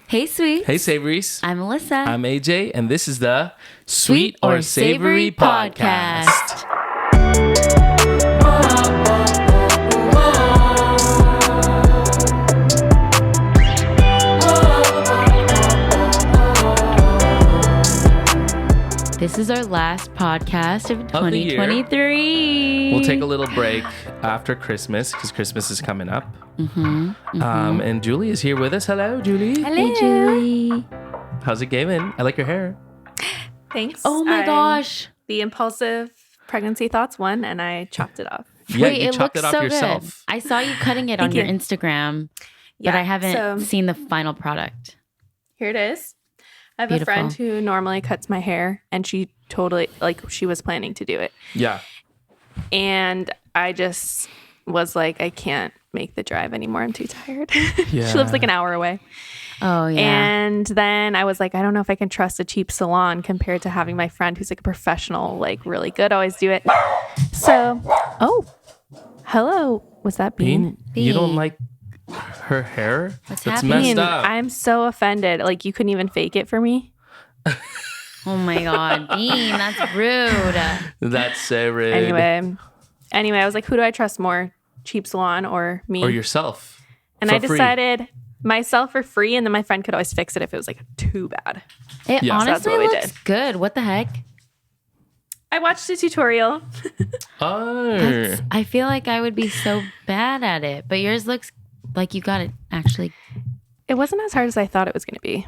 Hey, sweets. Hey, Savories. I'm Alyssa. I'm AJ, and this is the Sweet or Savory Podcast. This is our last podcast of the year. 2023. We'll take a little break after Christmas because Christmas is coming up. And Julie is here with us. Hello, Julie. Hello. Hey, Julie. How's it going? I like your hair. Thanks. Oh my gosh. The impulsive pregnancy thoughts won, and I chopped it off. Yeah, Wait, you it chopped looks it off so yourself. good. I saw you cutting it on your Instagram, but I haven't seen the final product. Here it is. I have Beautiful. a friend who normally cuts my hair, and she totally, she was planning to do it. Yeah. And I just was like, I can't make the drive anymore. I'm too tired. Yeah. She lives like an hour away. Oh, yeah. And then I was like, I don't know if I can trust a cheap salon compared to having my friend who's like a professional, like really good, always do it. So, hello. Was that Bean? You don't like her hair? What's That's happening? messed Bean, up. I'm so offended. Like, you couldn't even fake it for me. Oh my God, Bean, that's rude. That's so rude. Anyway, I was like, who do I trust more? Cheap salon or me? Or yourself. And for I free. decided myself for free, and then my friend could always fix it if it was like too bad. It Yeah. So that's honestly what we looks did. good. What the heck? I watched a tutorial. Oh. I feel like I would be so bad at it, but yours looks like you got it actually. It wasn't as hard as I thought it was going to be.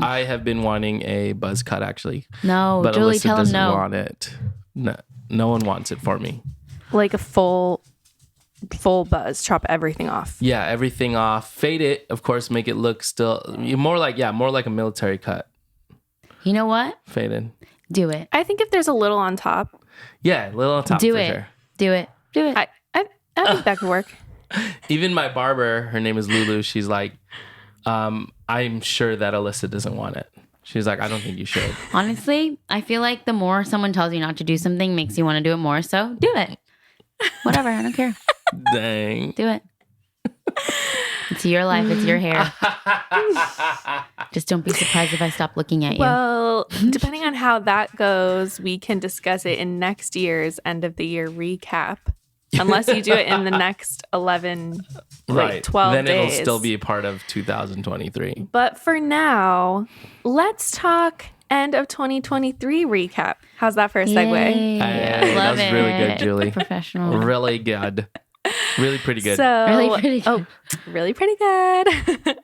I have been wanting a buzz cut actually. No, But Julie, Alyssa tell him doesn't no. want it. No one wants it for me. Like a full buzz, chop everything off. Yeah, everything off. Fade it, of course, make it look still more like a military cut. You know what? Faded. Do it. I think if there's a little on top, Yeah, a little on top Do for it. sure. Do it. Do it. I think that could work. Even my barber, her name is Lulu, she's like, I'm sure that Alyssa doesn't want it. She's like, I don't think you should. Honestly, I feel like the more someone tells you not to do something makes you want to do it more. So do it. Whatever. I don't care. Dang. Do it. It's your life. It's your hair. Just don't be surprised if I stop looking at you. Well, depending on how that goes, we can discuss it in next year's end of the year recap. Unless you do it in the next 11, Right. 12 then days. it'll still be a part of 2023. But for now, let's talk end of 2023 recap. How's that for a segue? Yay. Hey, Love that was really it. good, Julie. Professional. Really good. Really pretty good. So, Really pretty good. Oh, really pretty good.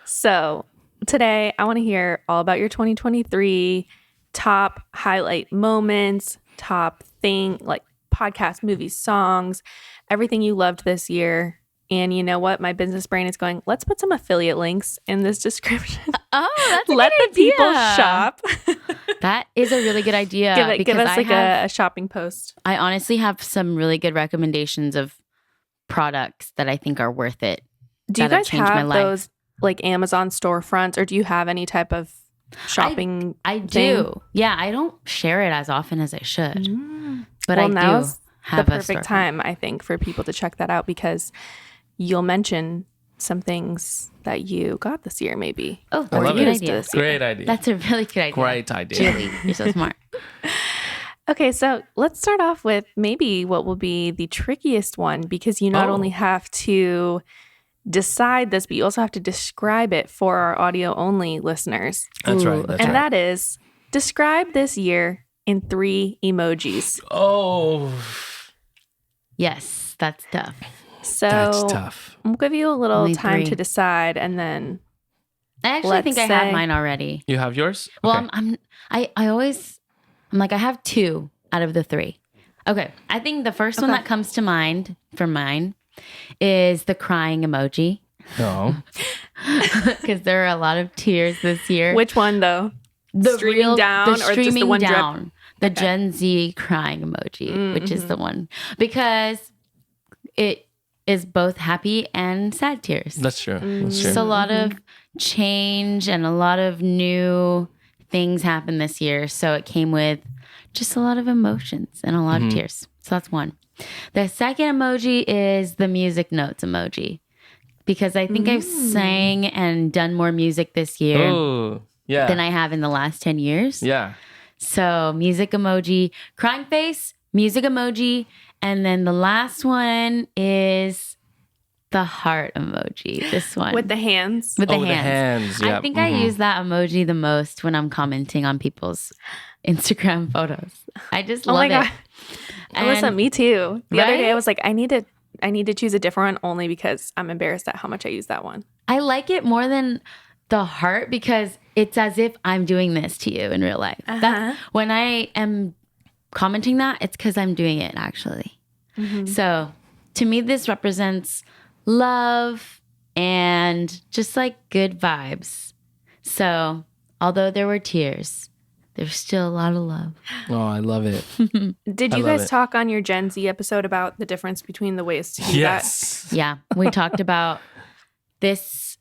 So today I want to hear all about your 2023 top highlight moments, top thing, like podcasts, movies, songs, everything you loved this year. And you know what? My business brain is going, let's put some affiliate links in this description. Oh, that's a Let good the people idea. shop. That is a really good idea. Give because us like a shopping post. I honestly have some really good recommendations of products that I think are worth it. Do you that have guys changed my have life. those like Amazon storefronts, or do you have any type of shopping? I thing? do. Yeah, I don't share it as often as I should. But Well, I do now's have the a perfect storefront. time, I think, for people to check that out, because you'll mention some things that you got this year, maybe. Oh, I that's a love good it. idea. This year. Great idea. That's a really good idea. Great idea. Julie, you're so smart. Okay, so let's start off with maybe what will be the trickiest one, because you not only have to decide this, but you also have to describe it for our audio only listeners. That's Ooh, right. That's And right. that is, describe this year in 3 emojis. Oh, Yes, that's tough. So that's tough. I'll give you a little Only time 3. to decide, and then I actually Let's think I have say- mine already. You have yours? Well, Okay. I'm like, I have 2 out of the 3. Okay. I think the first one Okay. that comes to mind for mine is the crying emoji. No. Because there are a lot of tears this year. which one though? the streaming down or just the streaming one drip? down. The Gen Z crying emoji, which is the one. Because it is both happy and sad tears. That's true. That's Just true. a lot of change and a lot of new things happened this year. So it came with just a lot of emotions and a lot of tears. So that's one. The second emoji is the music notes emoji. because I think I've sang and done more music this year Oh, yeah. than I have in the last 10 years. Yeah. So music emoji, crying face, music emoji, and then the last one is the heart emoji. This one. With the hands. With the Oh, hands. the hands. I think I use that emoji the most when I'm commenting on people's Instagram photos. I just love Oh my it. God. Alyssa, And- me too. The other day Right? I was like, I need to choose a different one only because I'm embarrassed at how much I use that one. I like it more than the heart because it's as if I'm doing this to you in real life. That's when I am commenting that, it's because I'm doing it actually. So to me, this represents love and just like good vibes. So although there were tears, there's still a lot of love. Oh, I love it. Did I you love guys it. talk on your Gen Z episode about the difference between the ways to do Yes. Yeah, we talked about this.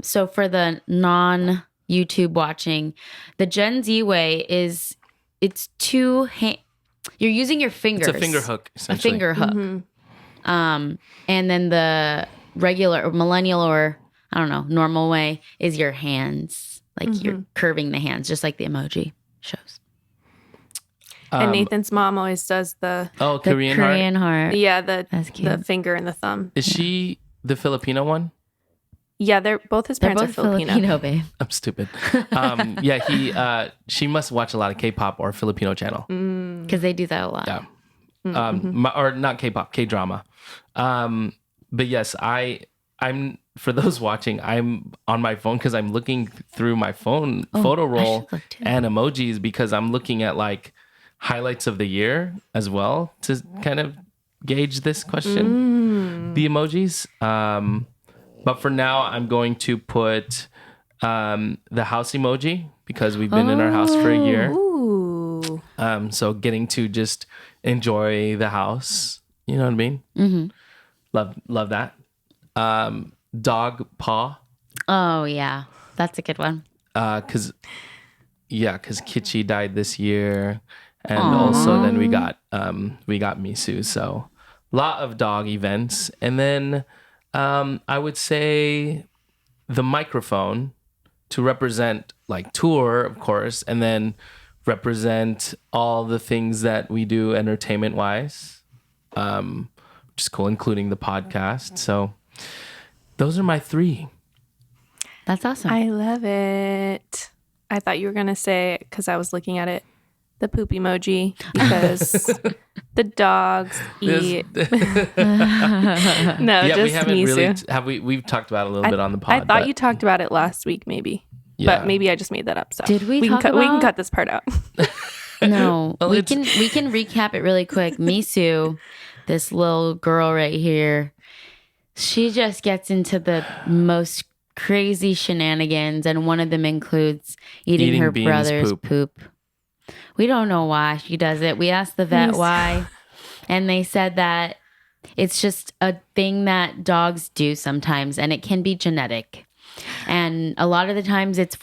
So for the non-YouTube watching, the Gen Z way is it's you're using your fingers. It's a finger hook, A essentially. finger hook. And then the regular or millennial or I don't know, normal way is your hands. Like you're curving the hands, just like the emoji shows. that? And Nathan's mom always does the Oh, The Korean heart. Korean heart. yeah, That's the cute. finger and the thumb. Is she the Filipino one? Yeah, they're both his They're parents both are Filipino. babe. I'm stupid. She must watch a lot of K-pop or Filipino channel. Because they do that a lot. Yeah. Or not K-pop, K-drama. But yes, I'm for those watching, I'm on my phone because I'm looking through my phone photo roll should look too. and emojis because I'm looking at like highlights of the year as well to kind of gauge this question. The emojis. But for now, I'm going to put the house emoji because we've been in our house for a year. Ooh. So getting to just enjoy the house, you know what I mean? Mm-hmm. Love that. Dog paw, Oh, yeah. That's a good one. because Kichi died this year, and also then we got Misu. So lot of dog events, and then I would say the microphone to represent like tour, of course, and then represent all the things that we do entertainment wise, which is cool, including the podcast. So those are my three. That's awesome. I love it. I thought you were going to say, because I was looking at it, the poop emoji, because the dogs eat. No, Yeah, just we haven't Misu. really we've talked about it a little bit on the pod. I thought but you talked about it last week, maybe. Yeah. But maybe I just made that up. So Did we talk we can about- cut this part out. No, Well, we it's- can recap it really quick. Misu, this little girl right here, she just gets into the most crazy shenanigans, and one of them includes eating her Bean's brother's poop. We don't know why she does it. We asked the vet Yes. why, and they said that it's just a thing that dogs do sometimes, and it can be genetic. And a lot of the times it's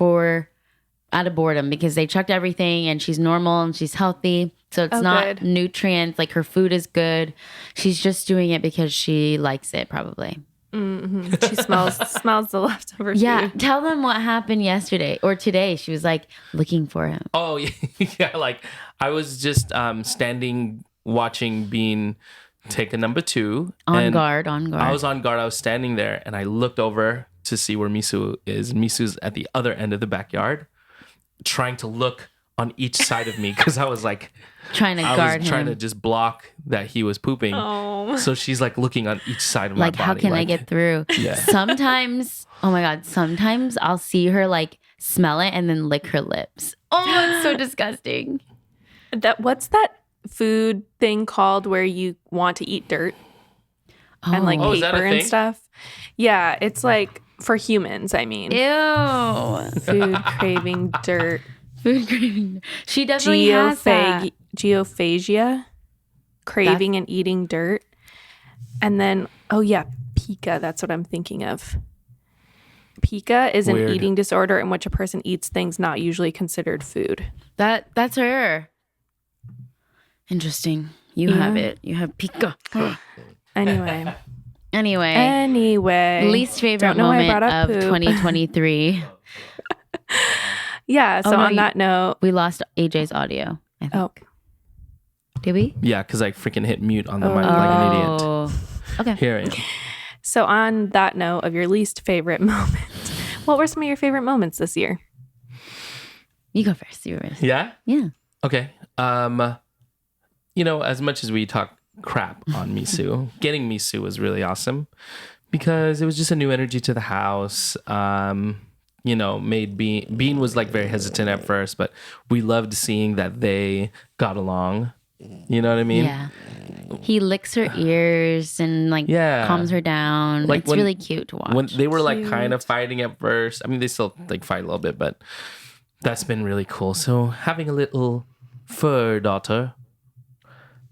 out of boredom because they checked everything and she's normal and she's healthy. So it's not good. nutrients, like her food is good. She's just doing it because she likes it, probably. She smells the leftover Yeah. food. Tell them what happened yesterday or today. She was like looking for him. Oh yeah, like I was just standing watching Bean take a number 2. On guard. I was on guard. I was standing there and I looked over to see where Misu is. Misu's at the other end of the backyard, trying to look on each side of me because I was like trying to I guard was him. trying to just block that he was pooping. Oh. So she's like looking on each side of my Like, body. how can I like, get through? Yeah. Sometimes, oh my God, sometimes I'll see her like smell it and then lick her lips. Oh, it's so disgusting. What's that food thing called where you want to eat dirt and like Oh, is that a paper and thing? stuff? Yeah, it's like for humans, I mean. Ew. Food craving dirt. Food craving. She definitely has that. Geophagia, craving and eating dirt. And then, oh yeah, pica. That's what I'm thinking of. Pica is an Weird. eating disorder in which a person eats things not usually considered food. That's her. Interesting. You have it. You have pica. Anyway, Anyway, least favorite moment of 2023. Yeah. So on that note, we lost AJ's audio, I think. Oh. Did we? Yeah, because I freaking hit mute on the mic like an idiot. Okay. Here I am. So on that note of your least favorite moment, what were some of your favorite moments this year? You go first. You go first. Yeah? Yeah. Okay. As much as we talk crap on Misu, getting Misu was really awesome because it was just a new energy to the house. Made Bean was like very hesitant at first, but we loved seeing that they got along. You know what I mean? Yeah. He licks her ears and calms her down. Like it's really cute to watch. When they were kind of fighting at first. I mean, they still fight a little bit, but that's been really cool. So having a little fur daughter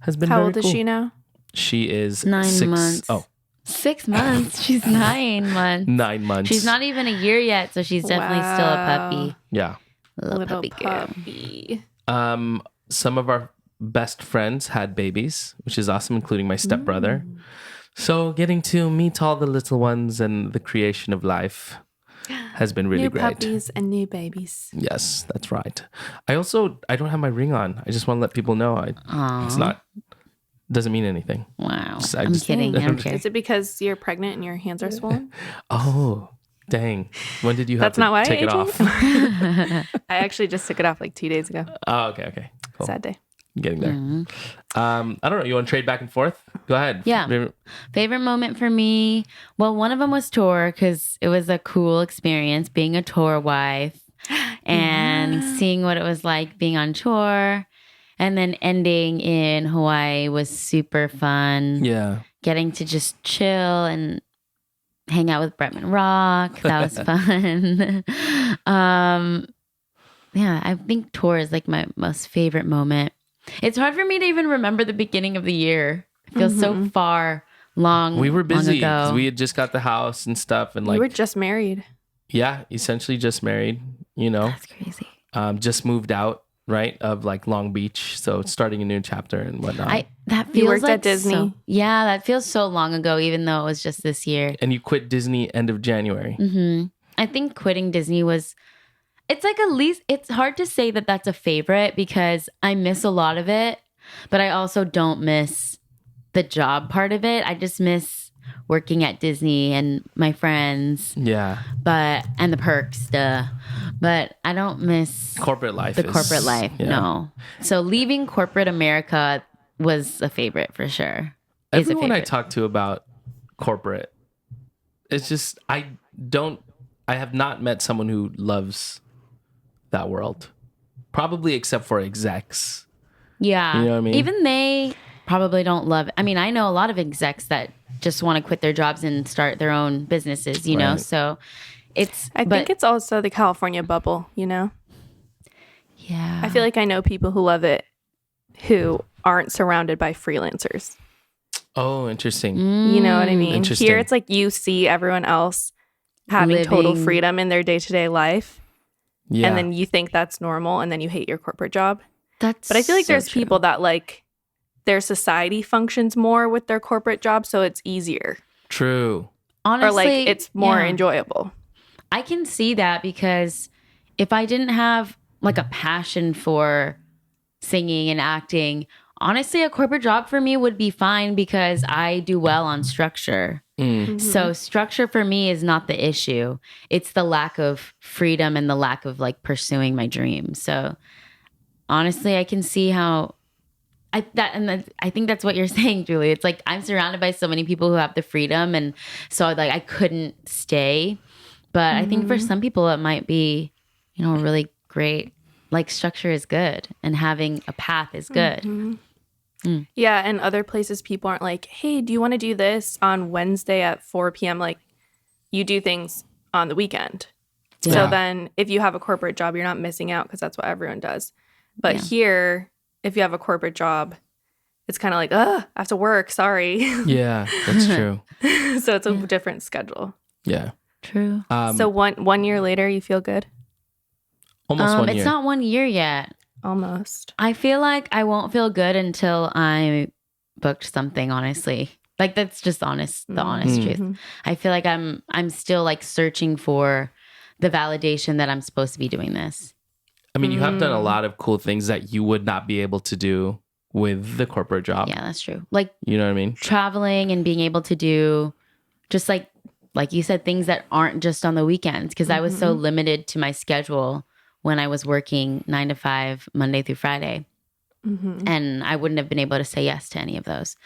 has been How very old is she now? She is 9 6 months. Oh. 6 months. She's 9 months. 9 months. She's not even a year yet, so she's definitely still a puppy. Yeah. Little puppy girl. Some of our best friends had babies, which is awesome, including my stepbrother. So getting to meet all the little ones and the creation of life has been really great. New puppies and new babies. Yes, that's right. I don't have my ring on. I just want to let people know it's not doesn't mean anything. Wow. I'm kidding. I don't care. Is it because you're pregnant and your hands are swollen? Oh, dang. When did you have to take it off? I actually just took it off 2 days ago. Oh, okay. Cool. Sad day. I'm getting there. I don't know. You want to trade back and forth? Go ahead. Yeah. Favorite moment for me? Well, one of them was tour because it was a cool experience being a tour wife and seeing what it was like being on tour. And then ending in Hawaii was super fun. Yeah. Getting to just chill and hang out with Bretman Rock. That was fun. I think tour is my most favorite moment. It's hard for me to even remember the beginning of the year. It feels so far, We were busy because we had just got the house and stuff. And you were just married. Yeah, essentially just married, That's crazy. Just moved out. Right, of Long Beach, so starting a new chapter and whatnot. That feels you worked at Disney. That feels so long ago, even though it was just this year. And you quit Disney end of January. I think quitting Disney was. It's at least it's hard to say that that's a favorite because I miss a lot of it, but I also don't miss the job part of it. I just miss working at Disney and my friends. Yeah. And the perks, but I don't miss corporate life. Corporate life, no. So leaving corporate America was a favorite for sure. Everyone I talk to about corporate, it's just I have not met someone who loves that world. Probably except for execs. Yeah. You know what I mean? Even they probably don't love it. I mean, I know a lot of execs that just want to quit their jobs and start their own businesses, you know? So I think it's also the California bubble, Yeah. I feel like I know people who love it who aren't surrounded by freelancers. Oh, interesting. You know what I mean? Here it's you see everyone else having total freedom in their day-to-day life. Yeah. And then you think that's normal and then you hate your corporate job. But I feel like there's people that their society functions more with their corporate job, so it's easier. True. Honestly, or it's more enjoyable. I can see that because if I didn't have a passion for singing and acting, honestly, a corporate job for me would be fine because I do well on structure. So structure for me is not the issue. It's the lack of freedom and the lack of pursuing my dreams. So honestly, I can see how I think that's what you're saying, Julie. It's I'm surrounded by so many people who have the freedom, and so I couldn't stay. But I think for some people it might be, really great. Structure is good, and having a path is good. Yeah, and other places people aren't hey, do you want to do this on Wednesday at 4 p.m.? You do things on the weekend. Yeah. So then if you have a corporate job, you're not missing out because that's what everyone does. But here, if you have a corporate job, it's kind of I have to work. Sorry. Yeah, that's true. So it's a different schedule. Yeah. True. So one year later, you feel good? Almost 1 year. It's not 1 year yet. Almost. I feel like I won't feel good until I booked something, honestly. Like that's just the honest truth. I feel like I'm still like searching for the validation that I'm supposed to be doing this. I mean, you have done a lot of cool things that you would not be able to do with the corporate job. Yeah, that's true. Like, you know what I mean? Traveling and being able to do just like you said, things that aren't just on the weekends. Because I was so limited to my schedule when I was working 9 to 5, Monday through Friday. And I wouldn't have been able to say yes to any of those.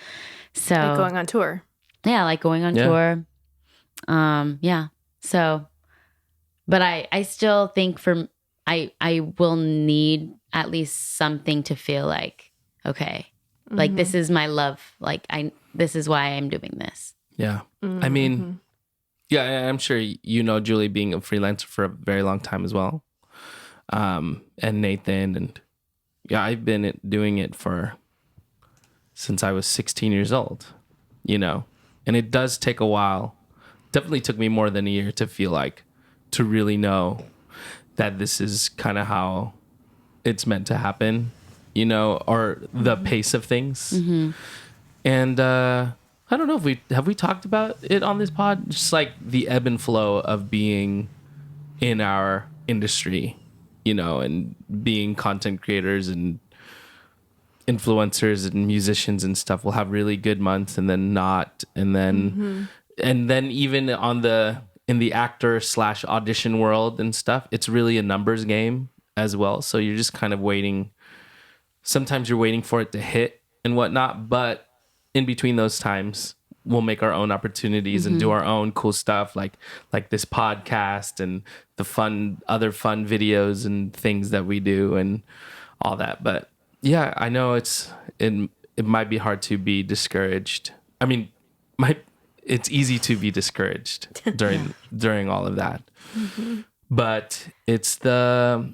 So like going on tour. Yeah, like going on tour. Yeah. So, but I still think I will need at least something to feel like, okay, like this is my love. Like this is why I'm doing this. Yeah. I mean, yeah, I'm sure you know Julie being a freelancer for a very long time as well. And Nathan, and yeah, I've been doing it since I was 16 years old, you know, and it does take a while. Definitely took me more than a year to really know that this is kind of how it's meant to happen, you know, or the pace of things. And I don't know if we talked about it on this pod, just like the ebb and flow of being in our industry, you know, and being content creators and influencers and musicians and stuff will have really good months and then not, and then even in the actor / audition world and stuff, it's really a numbers game as well. So you're just kind of waiting. Sometimes you're waiting for it to hit and whatnot, but in between those times, we'll make our own opportunities and do our own cool stuff, like this podcast and the other fun videos and things that we do and all that. But yeah, I know it might be hard to be discouraged. I mean, it's easy to be discouraged during all of that. But it's the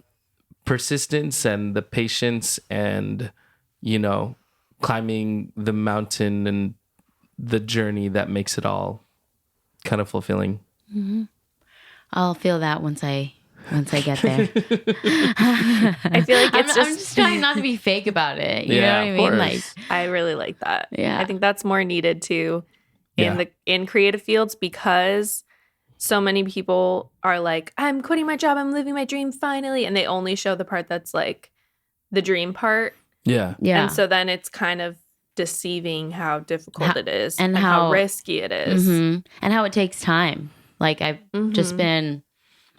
persistence and the patience and, you know, climbing the mountain and the journey that makes it all kind of fulfilling. I'll feel that once I get there. I feel like I'm just trying not to be fake about it. You know what I mean? Like, I really like that. Yeah. I think that's more needed too in creative fields, because so many people are like, I'm quitting my job, I'm living my dream finally, and they only show the part that's like the dream part. Yeah. And so then it's kind of deceiving how difficult it is and how risky it is. And how it takes time. Like I've just been,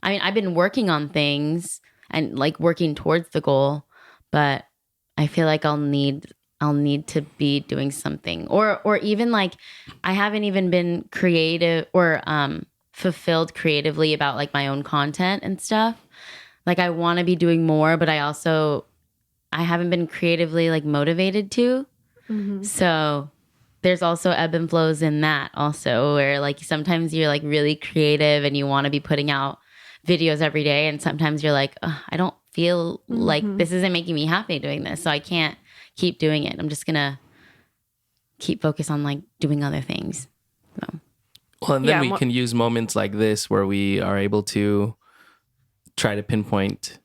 I've been working on things and like working towards the goal, but I feel like I'll need to be doing something, or even like I haven't even been creative or fulfilled creatively about like my own content and stuff. Like I want to be doing more, but I haven't been creatively like motivated to. So there's also ebb and flows in that also, where like sometimes you're like really creative and you want to be putting out videos every day, and sometimes you're like, I don't feel like this isn't making me happy doing this, so I can't keep doing it. I'm just gonna keep focused on like doing other things. So. Well, and then we can use moments like this where we are able to try to pinpoint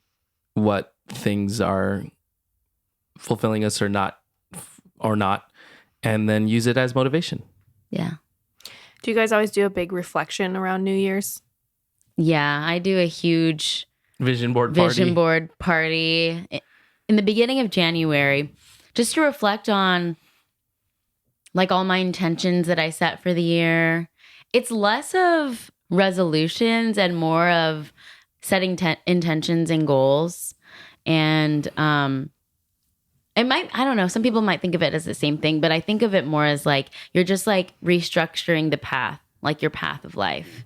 what things are fulfilling us or not, and then use it as motivation. Yeah. Do you guys always do a big reflection around New Year's? Yeah, I do a huge vision board party in the beginning of January, just to reflect on like all my intentions that I set for the year. It's less of resolutions and more of setting intentions and goals. And I don't know, some people might think of it as the same thing, but I think of it more as like you're just like restructuring the path, like your path of life,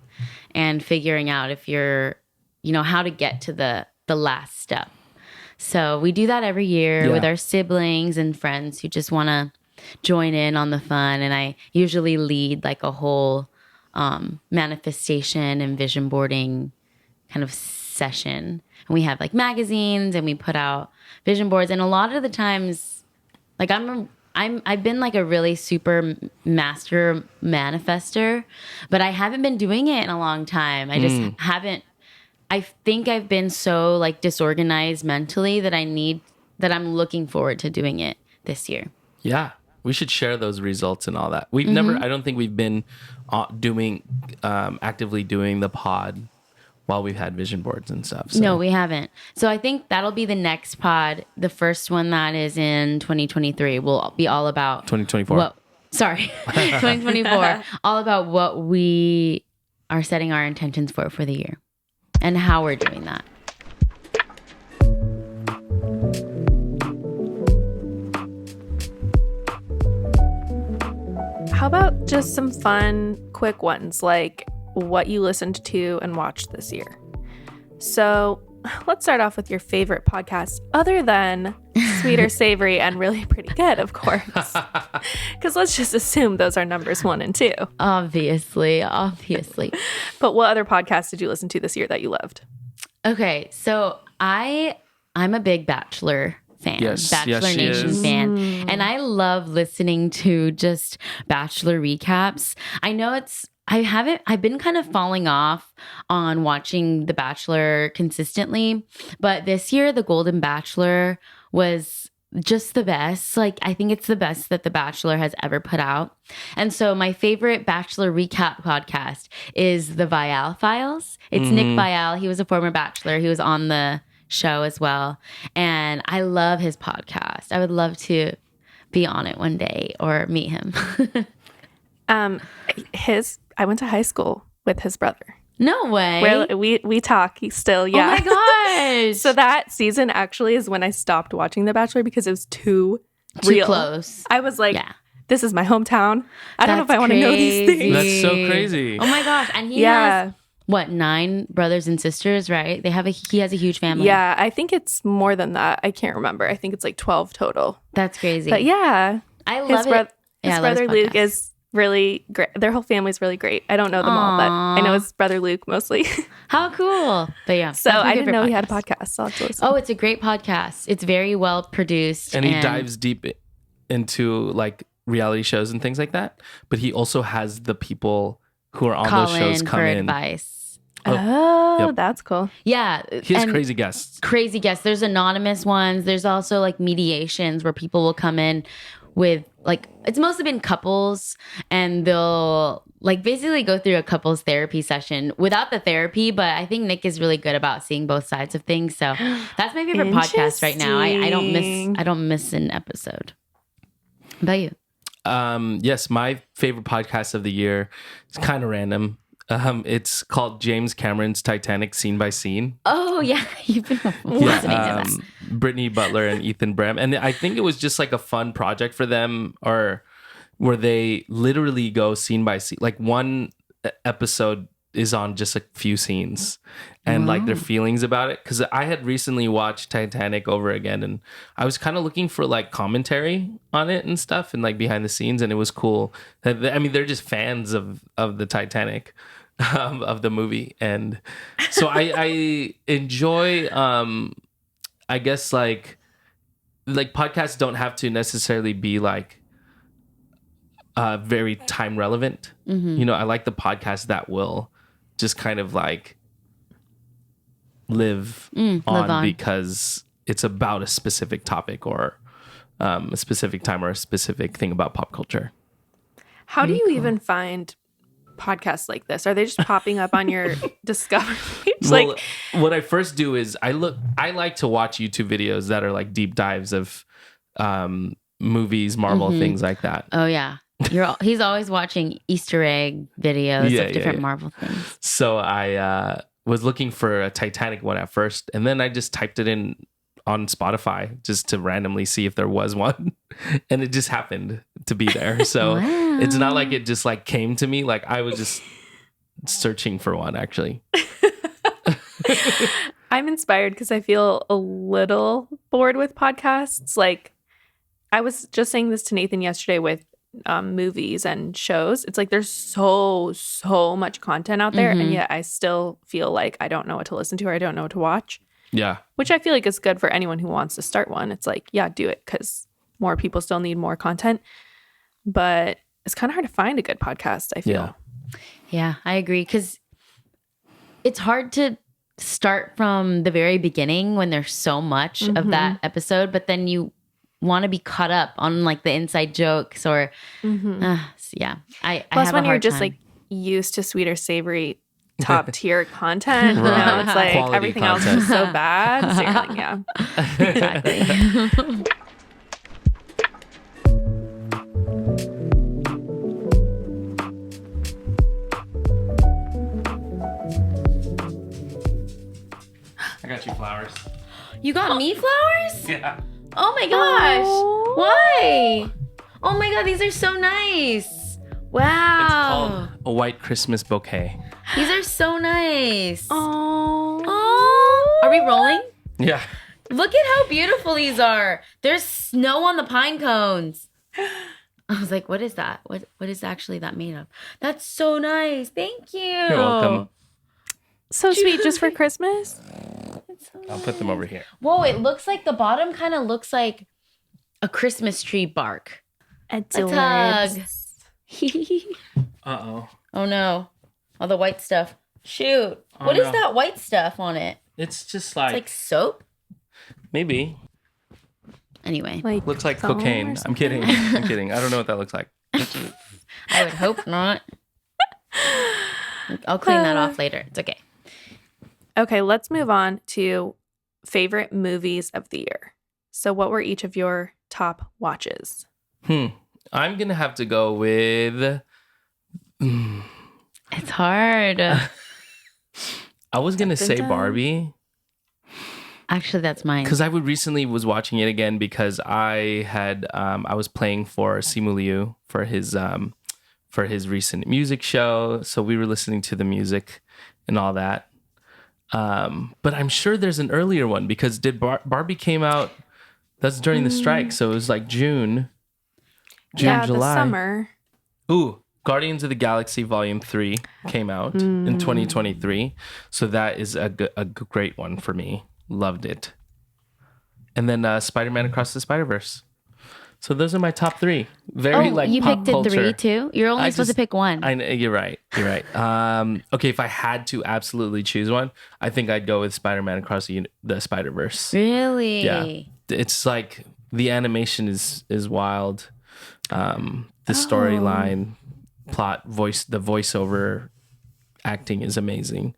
and figuring out if you're, you know, how to get to the last step. So we do that every year with our siblings and friends who just want to join in on the fun. And I usually lead like a whole manifestation and vision boarding kind of session. And we have like magazines and we put out vision boards. And a lot of the times, like I've been like a really super master manifester, but I haven't been doing it in a long time. I just haven't. I think I've been so like disorganized mentally that I'm looking forward to doing it this year. Yeah. We should share those results and all that. We've never, I don't think we've been actively doing the pod while we've had vision boards and stuff. So. No, we haven't. So I think that'll be the next pod. The first one that is in 2023 will be all about 2024. 2024. All about what we are setting our intentions for the year and how we're doing that. How about just some fun, quick ones, like what you listened to and watched this year? So let's start off with your favorite podcast, other than Sweet or Savory and Really Pretty Good, of course. Because let's just assume those are numbers 1 and 2. Obviously. But what other podcasts did you listen to this year that you loved? Okay, so I'm a big Bachelor fan, Bachelor Nation fan. And I love listening to just Bachelor recaps. I know I've been kind of falling off on watching The Bachelor consistently, but this year The Golden Bachelor was just the best. Like, I think it's the best that The Bachelor has ever put out. And so my favorite Bachelor recap podcast is the Vial Files. It's Nick Vial. He was a former Bachelor. He was on the show as well. And I love his podcast. I would love to be on it one day or meet him. I went to high school with his brother. No way. We talk still, yeah. Oh my gosh. So that season actually is when I stopped watching The Bachelor because it was too real. Close. I was like, this is my hometown. I don't know if I want to know these things. That's so crazy. Oh my gosh. And he has, 9 brothers and sisters, right? He has a huge family. Yeah, I think it's more than that. I can't remember. I think it's like 12 total. That's crazy. But yeah. I love it. His brother Luke is really great. Their whole family's really great. I don't know them all, but I know his brother Luke mostly. How cool. But yeah. So I didn't know he had a podcast. So I'll have to listen. Oh, it's a great podcast. It's very well produced. And he dives deep into like reality shows and things like that. But he also has the people who are on those shows come in for advice. That's cool. Yeah. He has crazy guests. There's anonymous ones. There's also like mediations where people will come in with like, it's mostly been couples, and they'll like basically go through a couples therapy session without the therapy. But I think Nick is really good about seeing both sides of things. So that's my favorite podcast right now. I don't miss an episode. How about you? Yes, my favorite podcast of the year is kind of random. It's called James Cameron's Titanic Scene by Scene. Oh yeah, you've been listening to that. Brittany Butler and Ethan Brem, and I think it was just like a fun project for them, or where they literally go scene by scene. Like one episode is on just a few scenes, and like their feelings about it. Because I had recently watched Titanic over again, and I was kind of looking for like commentary on it and stuff, and like behind the scenes, and it was cool. I mean, they're just fans of the Titanic. Of the movie, and so I enjoy I guess like podcasts don't have to necessarily be like very time relevant. You know, I like the podcasts that will just kind of like live on because it's about a specific topic or a specific time or a specific thing about pop culture. How do you even find podcasts like this? Are they just popping up on your discovery page? Well, what I first do is I like to watch YouTube videos that are like deep dives of movies, Marvel, things like that. Oh yeah. He's always watching Easter egg videos of different Marvel things. So I was looking for a Titanic one at first, and then I just typed it in on Spotify just to randomly see if there was one, and it just happened to be there. So It's not like it just like came to me. Like I was just searching for one actually. I'm inspired because I feel a little bored with podcasts. Like I was just saying this to Nathan yesterday with movies and shows. It's like there's so much content out there, and yet I still feel like I don't know what to listen to or I don't know what to watch. Yeah. Which I feel like is good for anyone who wants to start one. It's like, yeah, do it because more people still need more content. But it's kind of hard to find a good podcast, I feel. Yeah, I agree. Because it's hard to start from the very beginning when there's so much of that episode. But then you want to be caught up on like the inside jokes or yeah. I Plus, have when a you're hard just time. like used to sweet or savory top tier content, Right. now it's like Quality everything content. else is so bad. So you're like, yeah. Exactly. I got you flowers. You got me flowers? Yeah. Oh my gosh. Aw. Why? Oh my god, these are so nice. Wow. It's called a white Christmas bouquet. These are so nice. Oh. Oh. Are we rolling? Yeah. Look at how beautiful these are. There's snow on the pine cones. I was like, what is that? What is actually that made of? That's so nice. Thank you. You're welcome. So sweet just for Christmas. I'll put them over here. Whoa, it looks like the bottom kind of looks like a Christmas tree bark. Adorbs. Uh-oh. Oh no. All the white stuff. Shoot. Oh, What is no. that white stuff on it? It's just It's like soap? maybe. Anyway, Like Looks like foam or cocaine. I'm something? kidding. I'm kidding. I don't know what that looks like. I would hope not. I'll clean that off later. It's okay. Okay, let's move on to favorite movies of the year. So, what were each of your top watches? I'm going to have to go with... It's hard. I was going to say Dun-dun. Barbie. Actually, that's mine. Because I recently was watching it again because I had I was playing for Simu Liu for his recent music show, so we were listening to the music and all that. But I'm sure there's an earlier one because Barbie came out? That's during the strike, so it was like June, Yeah, July. the summer. Ooh, Guardians of the Galaxy Volume 3 came out in 2023, so that is a great one for me. Loved it. And then Spider-Man Across the Spider-Verse. So those are my top three. Very like you pop picked it culture. 3 too? You're only I supposed to just- pick one. I know, you're right. You're right. Okay, if I had to absolutely choose one, I think I'd go with Spider-Man Across the Spider-Verse. Really? Yeah, it's like the animation is wild. The storyline, plot, the voiceover acting is amazing.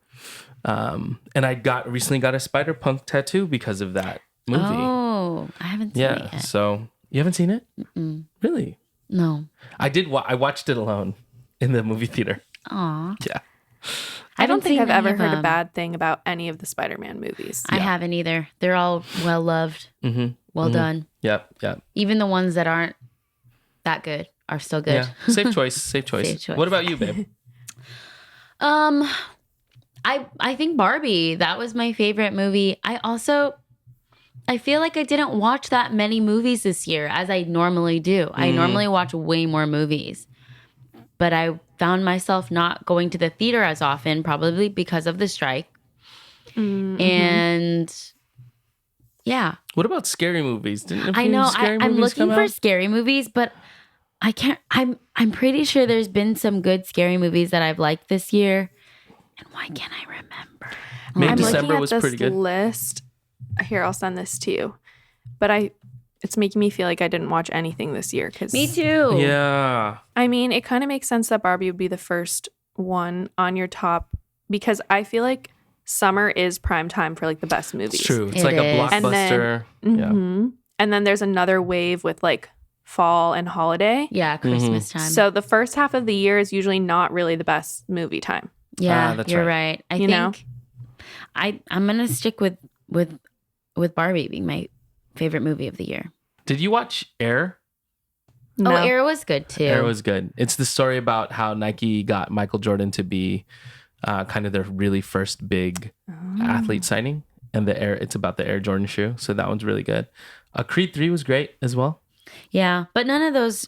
And I recently got a Spider-Punk tattoo because of that movie. Oh, I haven't seen it Yeah, yet. so you haven't seen it? Really? No. I did. I watched it alone in the movie theater. Aw. Yeah. I don't think I've any ever of heard a them. bad thing about any of the Spider-Man movies. I haven't either. They're all well loved, well done. Yep. Even the ones that aren't that good are still good. Yeah. Safe choice. Safe choice. Safe choice. What about you, babe? I think Barbie, that was my favorite movie. I feel like I didn't watch that many movies this year as I normally do. I normally watch way more movies. But I found myself not going to the theater as often, probably because of the strike. And yeah. What about scary movies? Didn't a few I know scary I'm movies looking come for out? scary movies, but I can't I'm pretty sure there's been some good scary movies that I've liked this year. And why can't I remember? Maybe I'm December looking at was this pretty good. list. Here, I'll send this to you. But it's making me feel like I didn't watch anything this year. Me too. Yeah. I mean, it kind of makes sense that Barbie would be the first one on your top because I feel like summer is prime time for like the best movies. It's true. It's It like a is. And blockbuster. then, And then there's another wave with like fall and holiday. Yeah, Christmas time. So the first half of the year is usually not really the best movie time. yeah, that's you're right. right. I You think know? I'm gonna stick with Barbie being my favorite movie of the year. Did you watch Air? No. Oh, Air was good too. Air was good. It's the story about how Nike got Michael Jordan to be kind of their really first big athlete signing. And it's about the Air Jordan shoe. So that one's really good. Creed 3 was great as well. Yeah, but none of those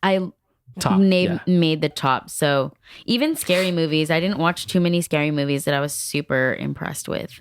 I Top. yeah. made the top. So even scary movies, I didn't watch too many scary movies that I was super impressed with.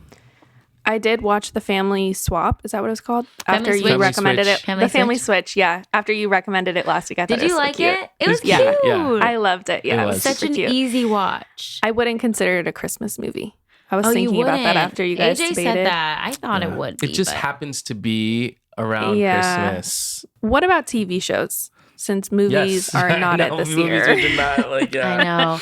I did watch The Family Swap. Is that what it was called? Family After Switch. you recommended Switch. it. Family The Family Switch? Switch. Yeah. After you recommended it last week. I thought Did it was you so like cute. it? It was Yeah. cute. Yeah. I loved it. Yeah. It It was. was Such super an cute. easy watch. I wouldn't consider it a Christmas movie. I was Oh, you thinking about that wouldn't. after you guys AJ debated. said that. I thought it would be. It just but- happens to be around Christmas. What about TV shows? Since movies are not it this year. I know.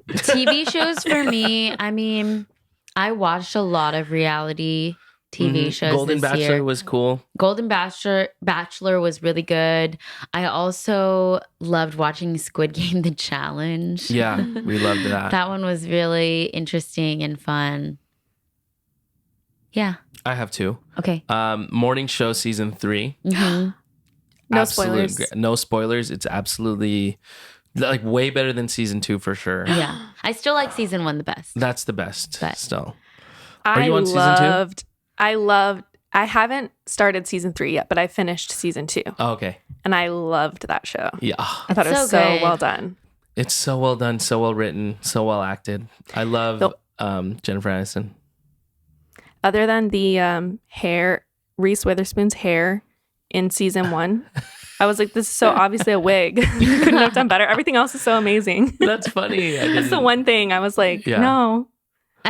TV shows for me, I mean, I watched a lot of reality TV shows Golden this Bachelor year. was cool. Golden Bachelor was really good. I also loved watching Squid Game, The Challenge. Yeah, we loved that. That one was really interesting and fun. Yeah. I have two. Okay. Morning Show season 3. Mm-hmm. No spoilers. No spoilers. It's absolutely like way better than season 2 for sure. Yeah. I still like season 1 the best. That's the best But- still. Are you on season 2? I haven't started season 3 yet, but I finished season 2. Oh, okay. And I loved that show. Yeah. I thought it was So so good. well done. It's so well done, so well written, so well acted. I love Jennifer Aniston. Other than the hair, Reese Witherspoon's hair in season 1, I was like, this is so obviously a wig. You couldn't have done better. Everything else is so amazing. That's funny. That's the one thing I was like, Yeah. no.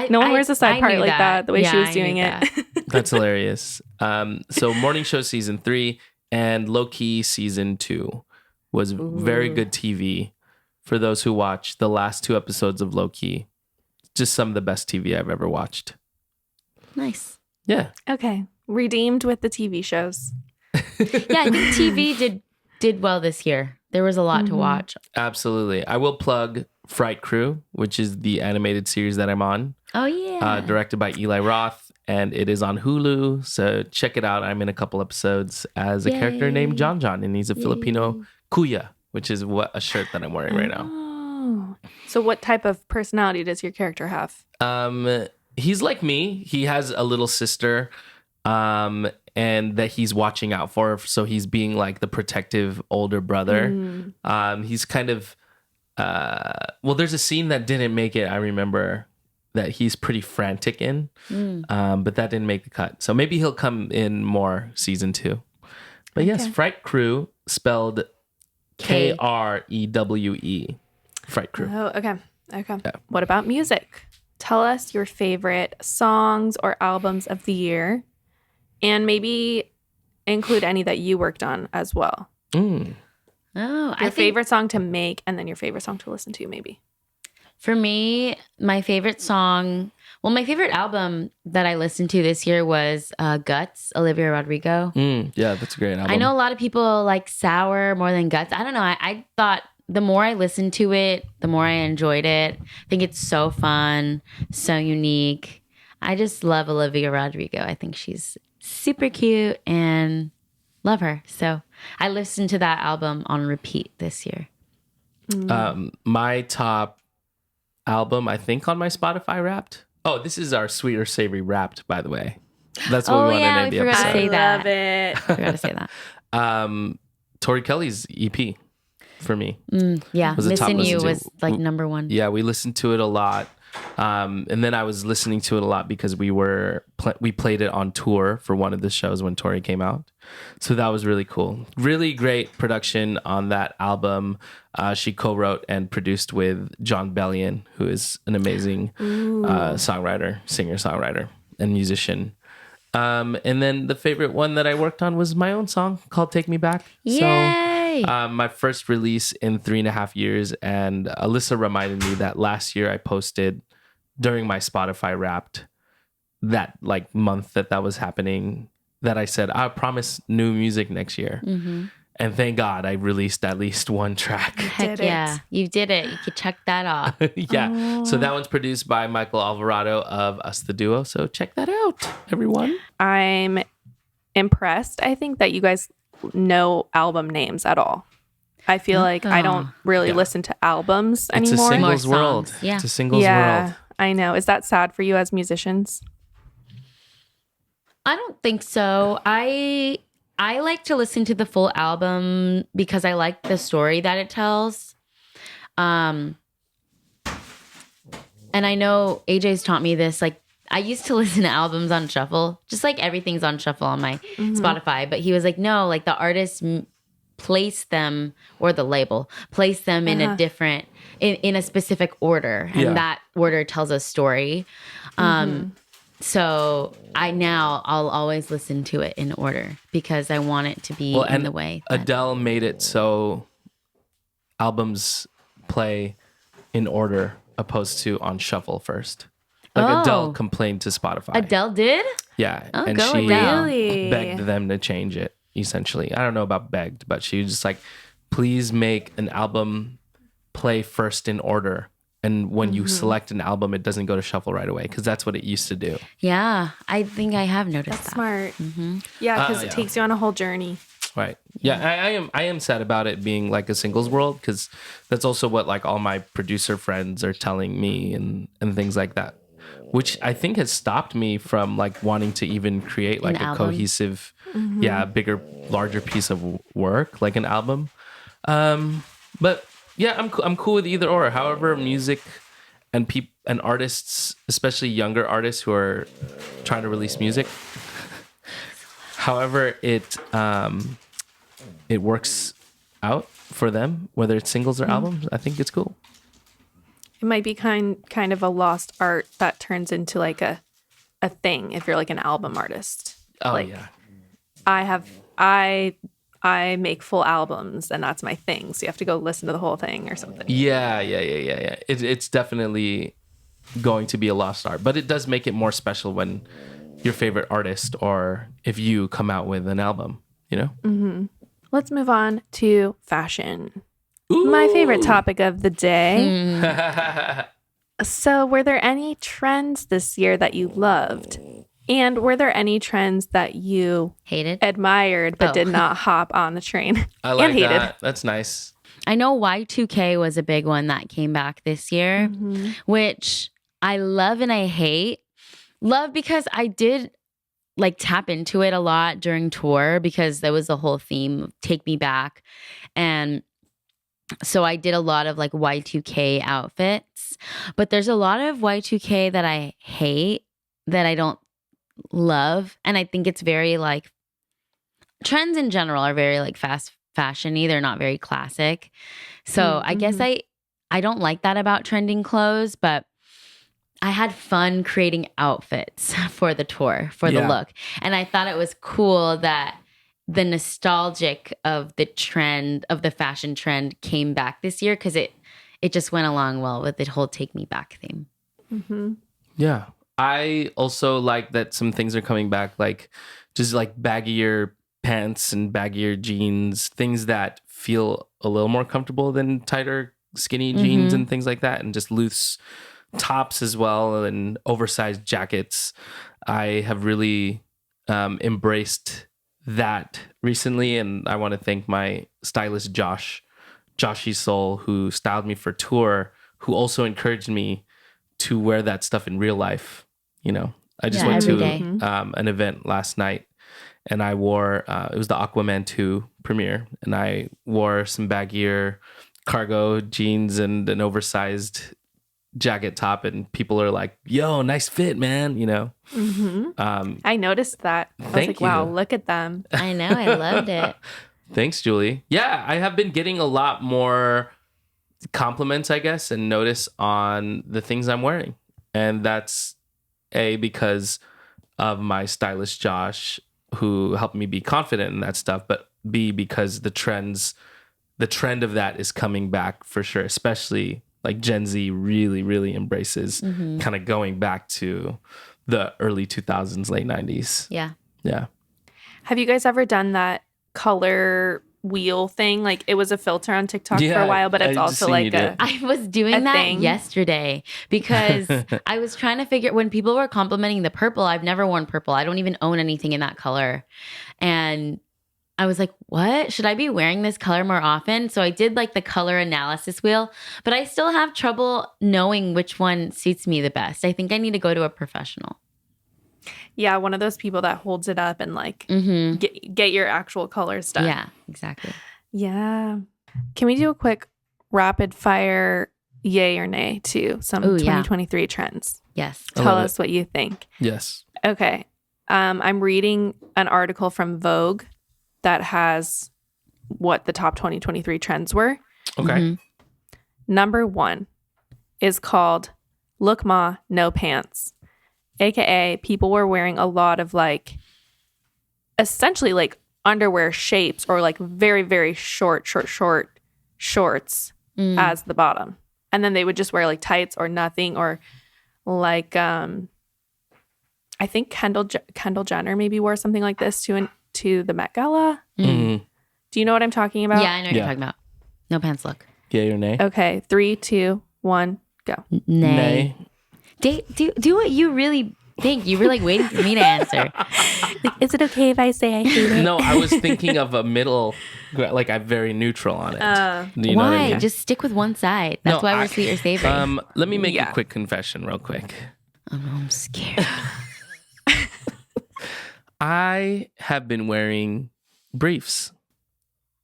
No one wears a side part knew like that, the way she was I doing knew it. that. That's hilarious. So Morning Show season 3 and Low Key season 2 was very good TV for those who watch the last 2 episodes of Low Key. Just some of the best TV I've ever watched. Nice. Yeah. Okay. Redeemed with the TV shows. Yeah, I think TV did well this year. There was a lot to watch. Absolutely. I will plug Fright Crew, which is the animated series that I'm on. Oh, yeah. Directed by Eli Roth, and it is on Hulu. So check it out. I'm in a couple episodes as a character named John John, and he's a Filipino kuya, which is a shirt that I'm wearing right now. Oh. So what type of personality does your character have? He's like me. He has a little sister, and that he's watching out for. So he's being like the protective older brother. He's kind of, there's a scene that didn't make it. I remember that he's pretty frantic in, but that didn't make the cut. So maybe he'll come in more season 2. But yes, Fright Crew, spelled Krewe. Fright Crew. Oh, okay. Okay. Yeah. What about music? Tell us your favorite songs or albums of the year, and maybe include any that you worked on as well. Oh, Your favorite song to make, and then your favorite song to listen to, maybe. For me, my favorite album that I listened to this year was Guts, Olivia Rodrigo. Yeah, that's a great album. I know a lot of people like Sour more than Guts. I don't know. I thought the more I listened to it, the more I enjoyed it. I think it's so fun, so unique. I just love Olivia Rodrigo. I think she's super cute and love her. So I listened to that album on repeat this year. My top album, I think, on my Spotify Wrapped. Oh, this is our Sweet or Savory Wrapped, by the way. That's what we want to name the episode. Say that. Love it. I forgot to say that. Tori Kelly's EP for me. Yeah, was a top Missing You listen to. was like number 1. Yeah, we listened to it a lot. And then I was listening to it a lot because we played it on tour for one of the shows when Tori came out. So that was really cool. Really great production on that album. She co-wrote and produced with John Bellion, who is an amazing songwriter, singer-songwriter, and musician. And then the favorite one that I worked on was my own song called Take Me Back. Yay! So, my first release in 3.5 years. And Alyssa reminded me that last year I posted during my Spotify Wrapped, that like month that was happening, that I said, I promise new music next year. And thank God I released at least one track. Heck yeah. You did it. You could check that off. Yeah. So that one's produced by Michael Alvarado of Us the Duo. So check that out, everyone. I'm impressed. I think that you guys know album names at all. I feel like I don't really listen to albums anymore. It's a singles More world. songs. Yeah. It's a singles world. I know. Is that sad for you as musicians? I don't think so. I like to listen to the full album because I like the story that it tells. And I know AJ's taught me this. Like, I used to listen to albums on shuffle, just like everything's on shuffle on my Spotify. But he was like, no, like the artist place them, or the label place them in a different, in a specific order, and that order tells a story. So I'll always listen to it in order because I want it to be in the way. Adele made it so albums play in order opposed to on shuffle first. Like Adele complained to Spotify. Adele did? Yeah. Oh, and go she really? begged them to change it, essentially. I don't know about begged, but she was just like, please make an album play first in order. And when you select an album, it doesn't go to shuffle right away because that's what it used to do. Yeah, I think I have noticed That's that. smart. Yeah, because it takes you on a whole journey. Right. Yeah, I am sad about it being like a singles world because that's also what like all my producer friends are telling me and things like that, which I think has stopped me from like wanting to even create like a cohesive, bigger, larger piece of work, like an album. But yeah, I'm cool with either or. However, music and artists, especially younger artists who are trying to release music, however it works out for them, whether it's singles or albums, I think it's cool. It might be kind of a lost art that turns into like a thing if you're like an album artist. Oh like, yeah. I make full albums and that's my thing. So you have to go listen to the whole thing or something. Yeah. It's definitely going to be a lost art, but it does make it more special when your favorite artist or if you come out with an album, you know? Mm-hmm. Let's move on to fashion. Ooh. My favorite topic of the day. So were there any trends this year that you loved? And were there any trends that you hated, admired, but did not hop on the train? I like and hated. that. That's nice. I know Y2K was a big one that came back this year, which I love and I hate. Love because I did like tap into it a lot during tour because there was a whole theme, Take Me Back. And so I did a lot of like Y2K outfits, but there's a lot of Y2K that I hate, that I don't love. And I think it's very like, trends in general are very like fast fashion-y. They're not very classic. So I guess I don't like that about trending clothes, but I had fun creating outfits for the tour, for the look. And I thought it was cool that the nostalgic of the trend, of the fashion trend came back this year because it just went along well with the whole Take Me Back theme. Mm-hmm. Yeah. I also like that some things are coming back, like just like baggier pants and baggier jeans, things that feel a little more comfortable than tighter, skinny jeans and things like that, and just loose tops as well and oversized jackets. I have really embraced that recently, and I want to thank my stylist Joshy Soul, who styled me for tour, who also encouraged me to wear that stuff in real life. You know, I just went to an event last night and I wore, it was the Aquaman 2 premiere, and I wore some baggier cargo jeans and an oversized jacket top, and people are like, yo, nice fit, man, you know? I noticed that. I was like, wow, look at them. I know, I loved it. Thanks, Julie. Yeah, I have been getting a lot more compliments, I guess, and notice on the things I'm wearing. And that's because of my stylist, Josh, who helped me be confident in that stuff, but B, because the trend of that is coming back for sure, especially like Gen Z really, really embraces kind of going back to the early 2000s, late 90s. Yeah. Yeah. Have you guys ever done that color wheel thing? Like it was a filter on TikTok for a while, but it's also like I was doing that yesterday because I was trying to figure, when people were complimenting the purple, I've never worn purple. I don't even own anything in that color. And I was like, what? Should I be wearing this color more often? So I did like the color analysis wheel, but I still have trouble knowing which one suits me the best. I think I need to go to a professional. Yeah, one of those people that holds it up and like get your actual colors done. Yeah, exactly. Yeah. Can we do a quick rapid fire yay or nay to some 2023 trends? Yes. Tell us what you think. Yes. Okay. I'm reading an article from Vogue that has what the top 2023 trends were. Okay. Number 1 is called Look Ma, No Pants. AKA people were wearing a lot of like essentially like underwear shapes or like very, very short shorts as the bottom. And then they would just wear like tights or nothing, or like I think Kendall Jenner maybe wore something like this to the Met Gala. Mm-hmm. Do you know what I'm talking about? Yeah, I know what you're talking about. No pants look. Yay or nay? Okay, 3, 2, 1, go. Nay. Do what you really think. You were like waiting for me to answer. Like, is it okay if I say I hate it? No, I was thinking of a middle, like I'm very neutral on it. Do you know Why? what I mean? Just stick with one side. That's why we're sweet or savory. Let me make a quick confession real quick. Oh, no, I'm scared. I have been wearing briefs.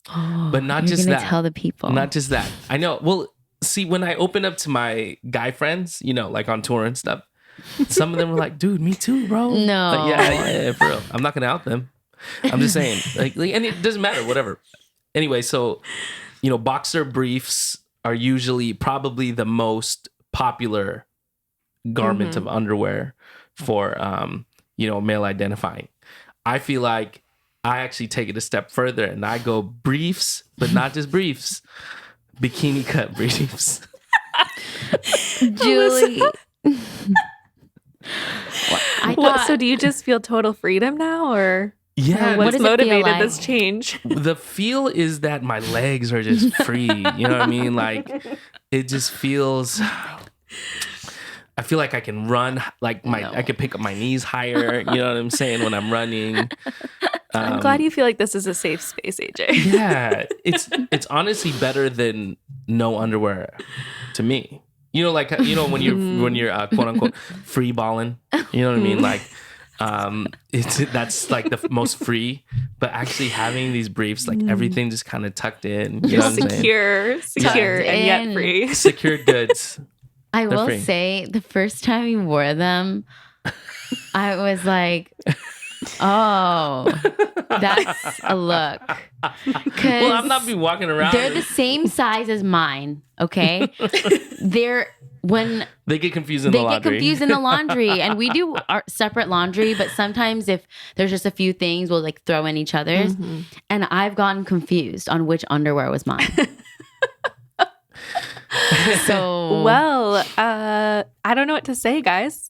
But not You're just gonna that. tell the people. Not just that. I know. Well, see, when I open up to my guy friends, you know, like on tour and stuff, some of them were like, dude, me too, bro. No. Like, yeah, for real. I'm not going to out them. I'm just saying. Like, and it doesn't matter, whatever. Anyway, so, you know, boxer briefs are usually probably the most popular garment of underwear for, you know, male identifying. I feel like I actually take it a step further and I go briefs, but not just briefs, bikini cut briefs. Julie. So do you just feel total freedom now, or yeah, what's does it feel motivated like? this change? the feel is that my legs are just free. You know what I mean? Like it just feels. I feel like I can run, like I can pick up my knees higher. You know what I'm saying when I'm running. I'm glad you feel like this is a safe space, AJ. Yeah, it's honestly better than no underwear to me. You know, like you know when you're quote unquote free balling. You know what I mean? Like that's like the most free. But actually having these briefs, like everything just kind of tucked in. You know what I'm saying? Secure, and yet free. Secured goods. I will free. say the first time you wore them, I was like, oh, that's a look. Well, I'm not be walking around. They're the same size as mine, okay? When they get confused in the laundry. They get confused in the laundry, and we do our separate laundry, but sometimes if there's just a few things, we'll like throw in each other's. And I've gotten confused on which underwear was mine. So well, I don't know what to say, guys.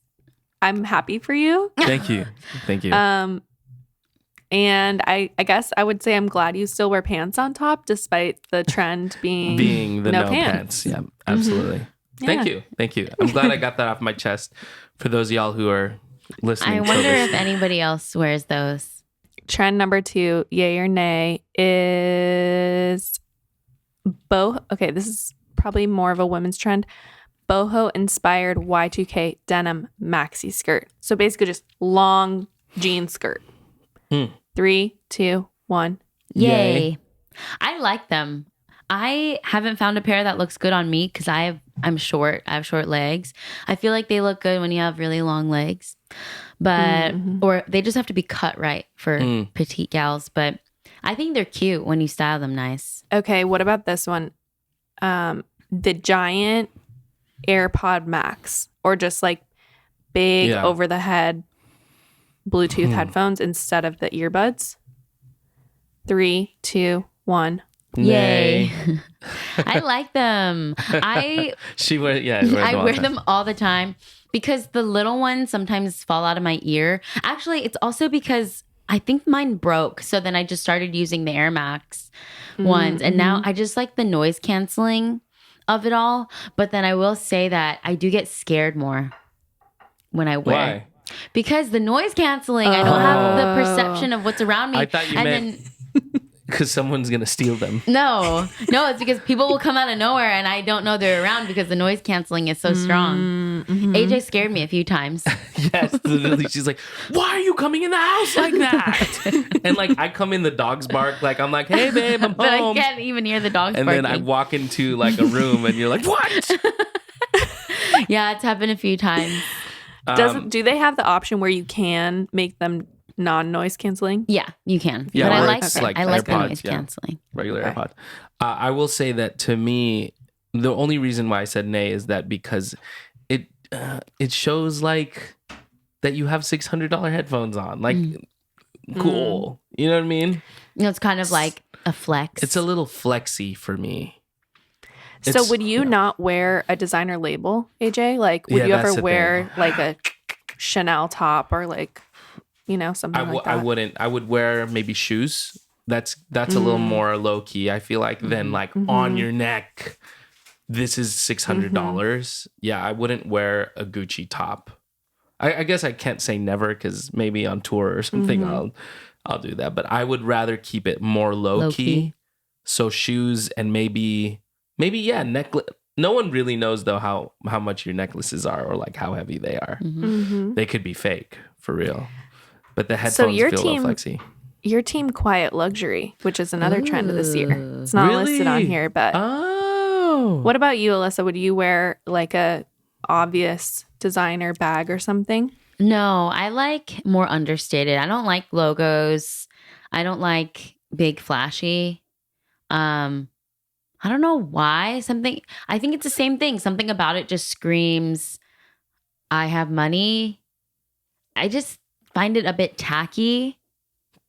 I'm happy for you. Thank you. And I guess I would say I'm glad you still wear pants on top, despite the trend being the no pants. Yeah, absolutely. Thank you. I'm glad I got that off my chest. For those of y'all who are listening, I wonder if anybody else wears those. Trend number 2, yay or nay, is okay, this is probably more of a women's trend. Boho inspired Y2K denim maxi skirt. So basically just long jean skirt. 3, 2, 1. Yay. I like them. I haven't found a pair that looks good on me because I'm short. I have short legs. I feel like they look good when you have really long legs. But or they just have to be cut right for petite gals. But I think they're cute when you style them nice. Okay, what about this one? The giant AirPod Max, or just like big over the head Bluetooth headphones instead of the earbuds. 3, 2, 1. Yay. I like them. I wear them all the time because the little ones sometimes fall out of my ear. Actually, it's also because I think mine broke. So then I just started using the Air Max ones. And now I just like the noise canceling of it all. But then I will say that I do get scared more when I wear. Why? Because the noise canceling, I don't have the perception of what's around me. I thought you meant because someone's going to steal them. No, it's because people will come out of nowhere and I don't know they're around because the noise canceling is so strong. AJ scared me a few times. Yes, literally. She's like, why are you coming in the house like that? And like, I come in, the dogs bark. Like, I'm like, hey, babe, I'm home. But I can't even hear the dogs barking. barking. And then I walk into like a room and you're like, what? Yeah, it's happened a few times. Do they have the option where you can make them non-noise canceling? Yeah, you can. Yeah, but I like I like the AirPods, noise canceling. Regular AirPods. I will say that to me, the only reason why I said nay is that because it shows like that you have $600 headphones on. Like, cool. You know what I mean? It's kind of like a flex. It's a little flexy for me. So would you not wear a designer label, AJ? Like, would you ever wear like a Chanel top or like, something like that? I wouldn't. I would wear maybe shoes. That's a little more low key, I feel like, than like on your neck. This is $600. Yeah, I wouldn't wear a Gucci top. I guess I can't say never because maybe on tour or something I'll do that. But I would rather keep it more low key. So shoes and maybe necklace. No one really knows though how much your necklaces are or like how heavy they are. They could be fake for real. But the headphones feel a little flexy. Your team quiet luxury, which is another trend of this year. It's not listed on here, but what about you, Alyssa? Would you wear like a obvious designer bag or something? No, I like more understated. I don't like logos. I don't like big flashy. I don't know why. I think it's the same thing. Something about it just screams, I have money. I just find it a bit tacky.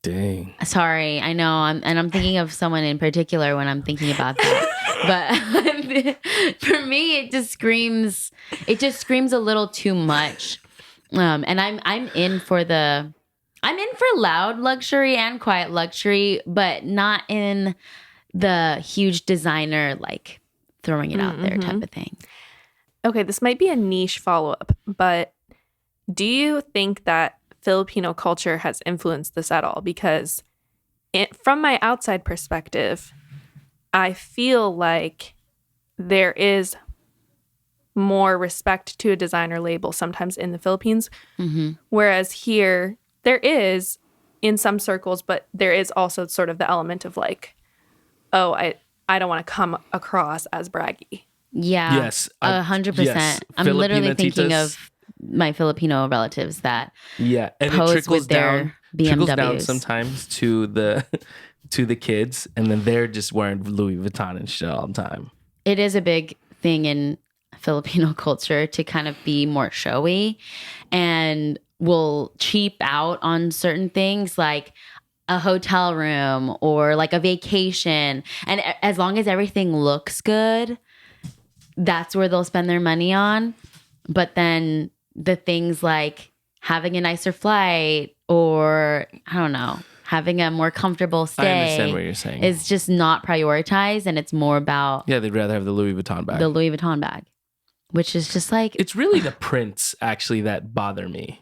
Dang. Sorry, I know. I'm thinking of someone in particular when I'm thinking about that. But for me, it just screams a little too much. And I'm in for loud luxury and quiet luxury, but not in the huge designer, like throwing it out there type of thing. Okay, this might be a niche follow-up, but do you think that Filipino culture has influenced this at all? Because from my outside perspective, I feel like there is more respect to a designer label sometimes in the Philippines, whereas here there is in some circles, but there is also sort of the element of like, oh, I don't want to come across as braggy. Yeah. Yes. 100%. Yes. I'm literally thinking of my Filipino relatives that and it trickles down. Trickles down sometimes to the kids, and then they're just wearing Louis Vuitton and shit all the time. It is a big thing in Filipino culture to kind of be more showy, and will cheap out on certain things like a hotel room or like a vacation. And as long as everything looks good, that's where they'll spend their money on. But then the things like having a nicer flight or, I don't know, having a more comfortable stay. I understand what you're saying. Is just not prioritized, and it's more about... Yeah, they'd rather have the Louis Vuitton bag. The Louis Vuitton bag, which is just like... It's really the prints, actually, that bother me.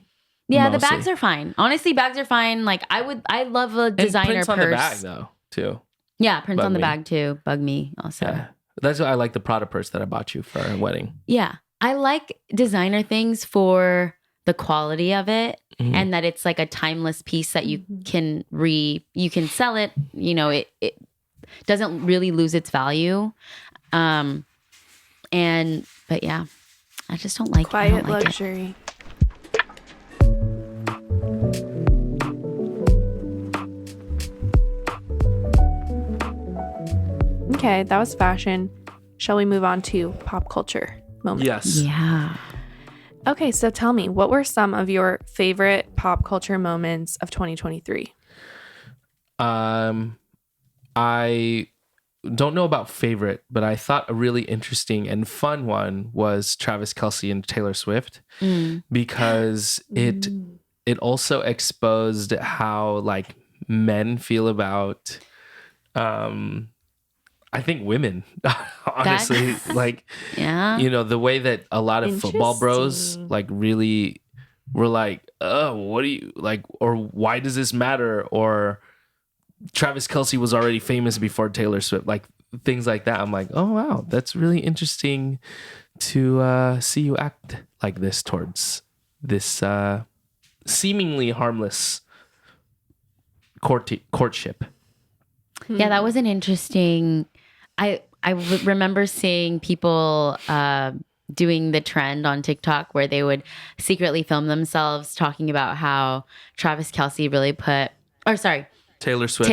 Yeah, mostly. The bags are fine. Honestly, bags are fine. Like, I love a designer prints purse. on the bag, though, too. Yeah, prints Bug on the me. bag, too. Bug me, also. Yeah. That's why I like the Prada purse that I bought you for our wedding. Yeah. I like designer things for the quality of it, and that it's like a timeless piece that you can sell it. You know, it doesn't really lose its value. But yeah, I just don't like quiet luxury. Okay, that was fashion. Shall we move on to pop culture moments? Yes. Yeah. Okay, so tell me, what were some of your favorite pop culture moments of 2023? I don't know about favorite, but I thought a really interesting and fun one was Travis Kelce and Taylor Swift, because it also exposed how like men feel about I think women, honestly, like, you know, the way that a lot of football bros like really were like, oh, what do you like? Or why does this matter? Or Travis Kelce was already famous before Taylor Swift, like things like that. I'm like, oh, wow, that's really interesting to see you act like this towards this seemingly harmless courtship. Yeah, that was an interesting... I remember seeing people doing the trend on TikTok where they would secretly film themselves talking about how Travis Kelce really Taylor Swift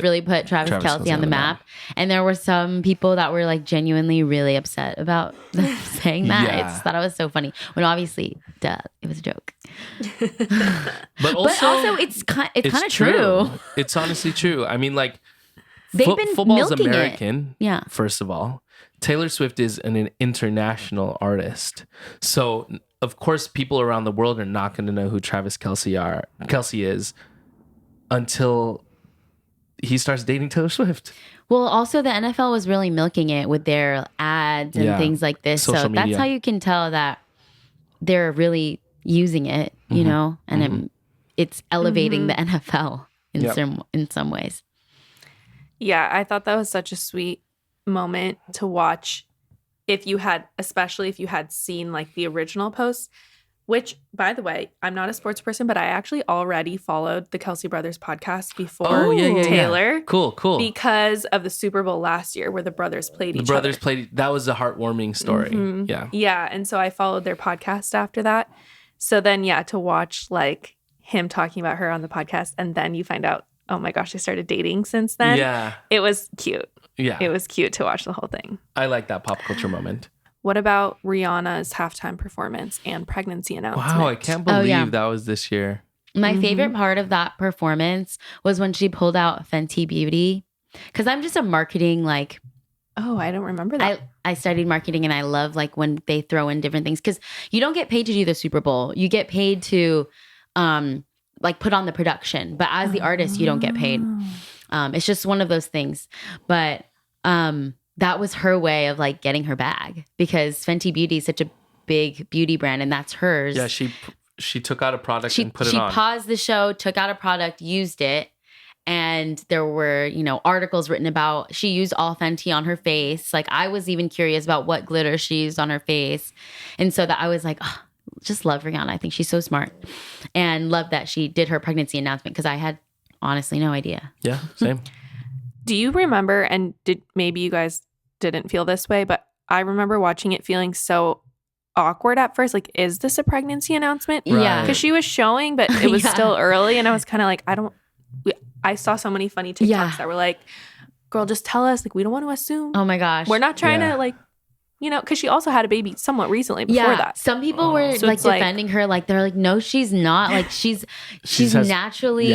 really put Travis Kelce on the map. And there were some people that were like genuinely really upset about them saying that. Yeah. I just thought it was so funny. When obviously, it was a joke. But also it's kind of true. It's honestly true. I mean, like, They've been football's milking American. it. Yeah. First of all, Taylor Swift is an international artist. So, of course, people around the world are not going to know who Travis Kelce is until he starts dating Taylor Swift. Well, also the NFL was really milking it with their ads and things like this. Social media. That's how you can tell that they're really using it, you know, and it's elevating the NFL in some ways. Yeah, I thought that was such a sweet moment to watch especially if you had seen like the original posts, which, by the way, I'm not a sports person, but I actually already followed the Kelce Brothers podcast before Taylor. Cool. Because of the Super Bowl last year where the brothers played each other. That was a heartwarming story. Mm-hmm. Yeah. Yeah, and so I followed their podcast after that. So then, to watch like him talking about her on the podcast, and then you find out, oh my gosh, they started dating since then. Yeah. It was cute. Yeah. It was cute to watch the whole thing. I like that pop culture moment. What about Rihanna's halftime performance and pregnancy announcement? Wow, I can't believe that was this year. My favorite part of that performance was when she pulled out Fenty Beauty. Because I'm just a marketing, like... Oh, I don't remember that. I studied marketing, and I love like when they throw in different things. Because you don't get paid to do the Super Bowl. You get paid to like put on the production. But as the artist, you don't get paid. It's just one of those things. But... that was her way of like getting her bag, because Fenty Beauty is such a big beauty brand, and that's hers. Yeah, she took out a product and put it on. She paused the show, took out a product, used it, and there were, articles written about she used all Fenty on her face. Like, I was even curious about what glitter she used on her face. And so that I was like, oh, just love Rihanna. I think she's so smart, and love that she did her pregnancy announcement, because I had honestly no idea. Yeah, same. Do you remember, and maybe you guys didn't feel this way, but I remember watching it feeling so awkward at first. Like, is this a pregnancy announcement? Right. Yeah. Because she was showing, but it was still early. And I was kind of like, I saw so many funny TikToks that were like, girl, just tell us. Like, we don't want to assume. Oh my gosh. We're not trying to like, because she also had a baby somewhat recently before that. Some people were like defending her. Like, they're like, no, she's not. Like, she's naturally,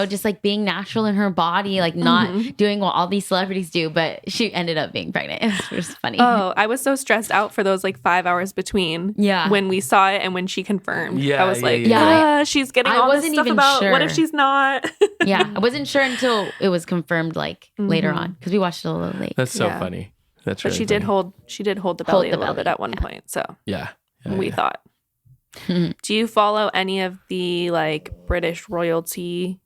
just like being natural in her body, like not doing what all these celebrities do. But she ended up being pregnant. It was funny. Oh, I was so stressed out for those like 5 hours between when we saw it and when she confirmed. Yeah, I was like, she's getting I all this wasn't stuff even about sure. what if she's not? Yeah, I wasn't sure until it was confirmed like later on, because we watched it a little late. That's so funny. That's but really she did hold the belly a little bit at one point. So we thought. Do you follow any of the like British royalty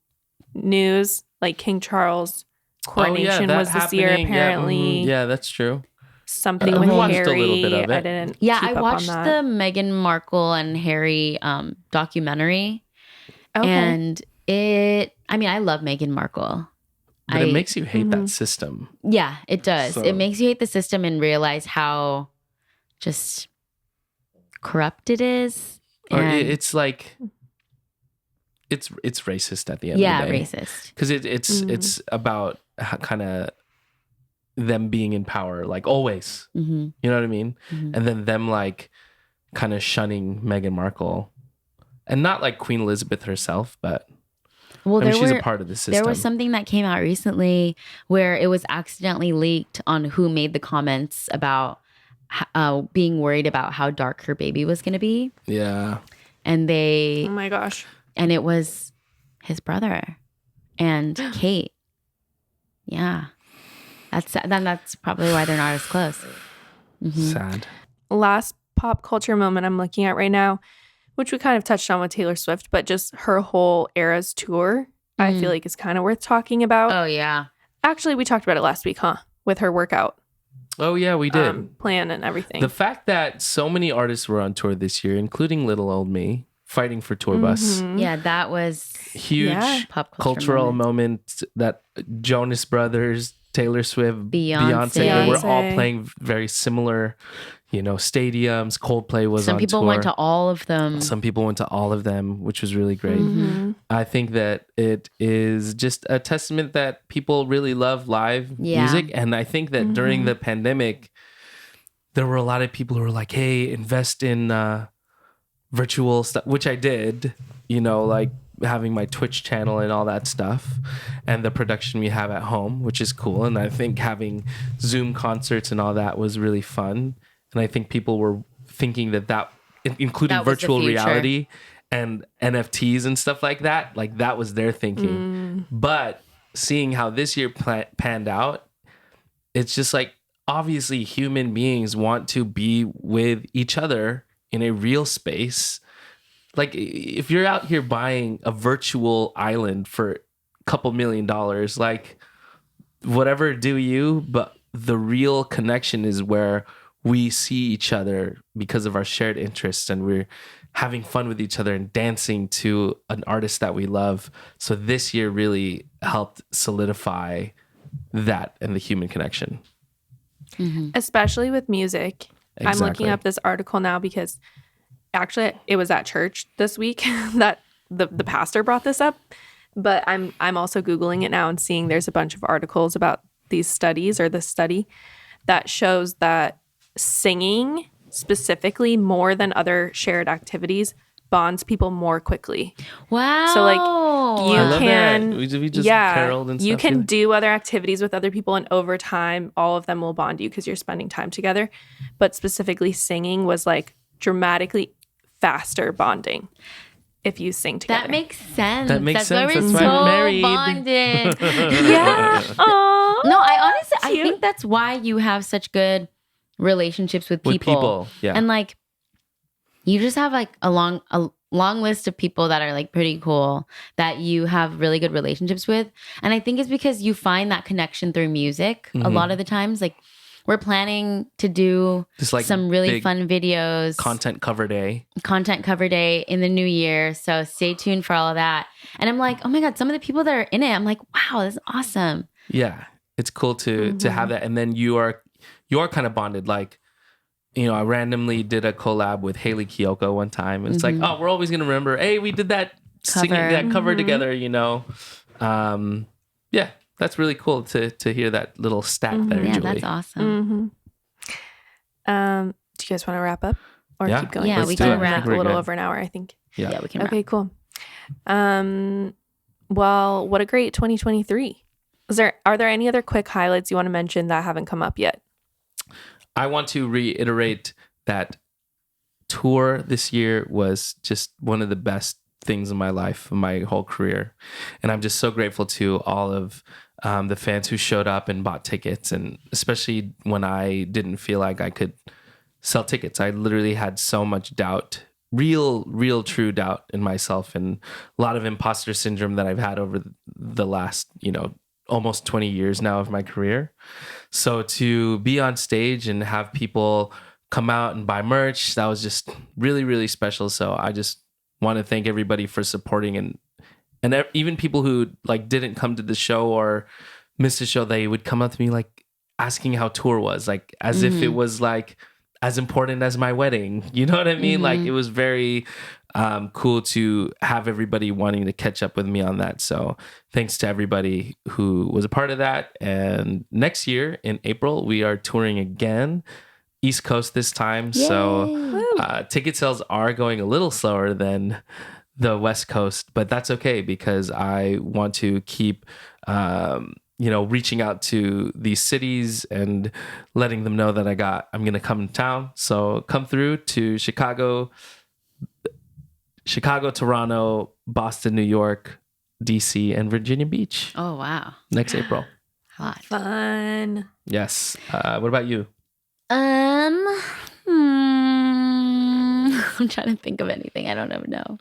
news? Like King Charles' coronation was this year, apparently. Yeah, that's true. Something with watched Harry. a little bit of it. I didn't. Yeah, keep I up watched on the that. Meghan Markle and Harry documentary, Okay. and I love Meghan Markle. But it makes you hate that system. Yeah, it does. So. It makes you hate the system and realize how just corrupt it is. Or it's like it's racist at the end of the day. Yeah, racist. Because it's about kind of them being in power, like always. Mm-hmm. You know what I mean? Mm-hmm. And then them like kind of shunning Meghan Markle, and not like Queen Elizabeth herself, but. Well, she's a part of the system. There was something that came out recently where it was accidentally leaked on who made the comments about being worried about how dark her baby was going to be. Yeah. And Oh my gosh. And it was his brother and Kate. Yeah. That's probably why they're not as close. Mm-hmm. Sad. Last pop culture moment I'm looking at right now, which we kind of touched on with Taylor Swift, but just her whole Eras tour, I feel like is kind of worth talking about. Oh, yeah. Actually, we talked about it last week, huh? With her workout. Oh, yeah, we did. Plan and everything. The fact that so many artists were on tour this year, inclling little old me, fighting for tour bus. Yeah, that was huge pop cultural moment that Jonas Brothers, Taylor Swift, Beyonce, Yeah. we're all playing very similar, stadiums. Coldplay was Some on people tour. went to all of them. Some people went to all of them, which was really great. Mm-hmm. I think that it is just a testament that people really love live music. And I think that during the pandemic, there were a lot of people who were like, hey, invest in virtual stuff, which I did, like having my Twitch channel and all that stuff and the production we have at home, which is cool. And I think having Zoom concerts and all that was really fun. And I think people were thinking that including That was the virtual future. reality and NFTs and stuff like that was their thinking. But seeing how this year panned out, it's just like, obviously human beings want to be with each other in a real space. Like if you're out here buying a virtual island for a couple $1 million, like whatever do you, but the real connection is where we see each other because of our shared interests and we're having fun with each other and dancing to an artist that we love. So this year really helped solidify that and the human connection. Especially with music. Exactly. I'm looking up this article now because actually it was at church this week that the pastor brought this up. But I'm also Googling it now and seeing there's a bunch of articles about these studies or this study that shows that singing specifically more than other shared activities bonds people more quickly. Wow. So like I love that. We just caroled and you stuff, can yeah. do other activities with other people and over time all of them will bond you because you're spending time together. But specifically singing was like dramatically faster bonding if you sing together. That makes sense. That makes That's sense. why we're That's why so we're married. bonded. Yeah. Aww. No, I honestly, I Cute. think that's why you have such good relationships with people. With people, yeah. And like, you just have like a long list of people that are like pretty cool that you have really good relationships with. And I think it's because you find that connection through music a lot of the times. Like, we're planning to do Just like some really big fun videos, content cover day. in the new year. So stay tuned for all of that. And I'm like, oh my God, some of the people that are in it, I'm like, wow, this is awesome. Yeah, it's cool to have that, and then you are kind of bonded. Like, I randomly did a collab with Haley Kiyoko one time, and it's like, oh, we're always gonna remember. Hey, we did that singing that cover together. Yeah, that's really cool to hear that little stat there. Yeah, Julie. that's awesome. Do you guys want to wrap up or Yeah. keep going? Yeah, Let's we do can it. wrap. A little We're good. over an hour, I think. Yeah, we can wrap. Okay, cool. Well, what a great 2023. Are there any other quick highlights you want to mention that haven't come up yet? I want to reiterate that tour this year was just one of the best things in my life, in my whole career. And I'm just so grateful to all of the fans who showed up and bought tickets. And especially when I didn't feel like I could sell tickets, I literally had so much doubt, real true doubt in myself, and a lot of imposter syndrome that I've had over the last, almost 20 years now of my career. So to be on stage and have people come out and buy merch, that was just really, really special. So I just want to thank everybody for supporting, and even people who like didn't come to the show or missed the show, they would come up to me like asking how tour was, like as if it was like as important as my wedding. You know what I mean? Like it was very cool to have everybody wanting to catch up with me on that. So thanks to everybody who was a part of that. And next year in April, we are touring again, East Coast this time. Yay. So ticket sales are going a little slower than the West Coast, but that's okay because I want to keep reaching out to these cities and letting them know that I'm going to come to town. So come through to Chicago, Toronto, Boston, New York, DC, and Virginia Beach. Oh, wow. Next April. Hot. Fun. Yes. What about you? I'm trying to think of anything. I don't even know.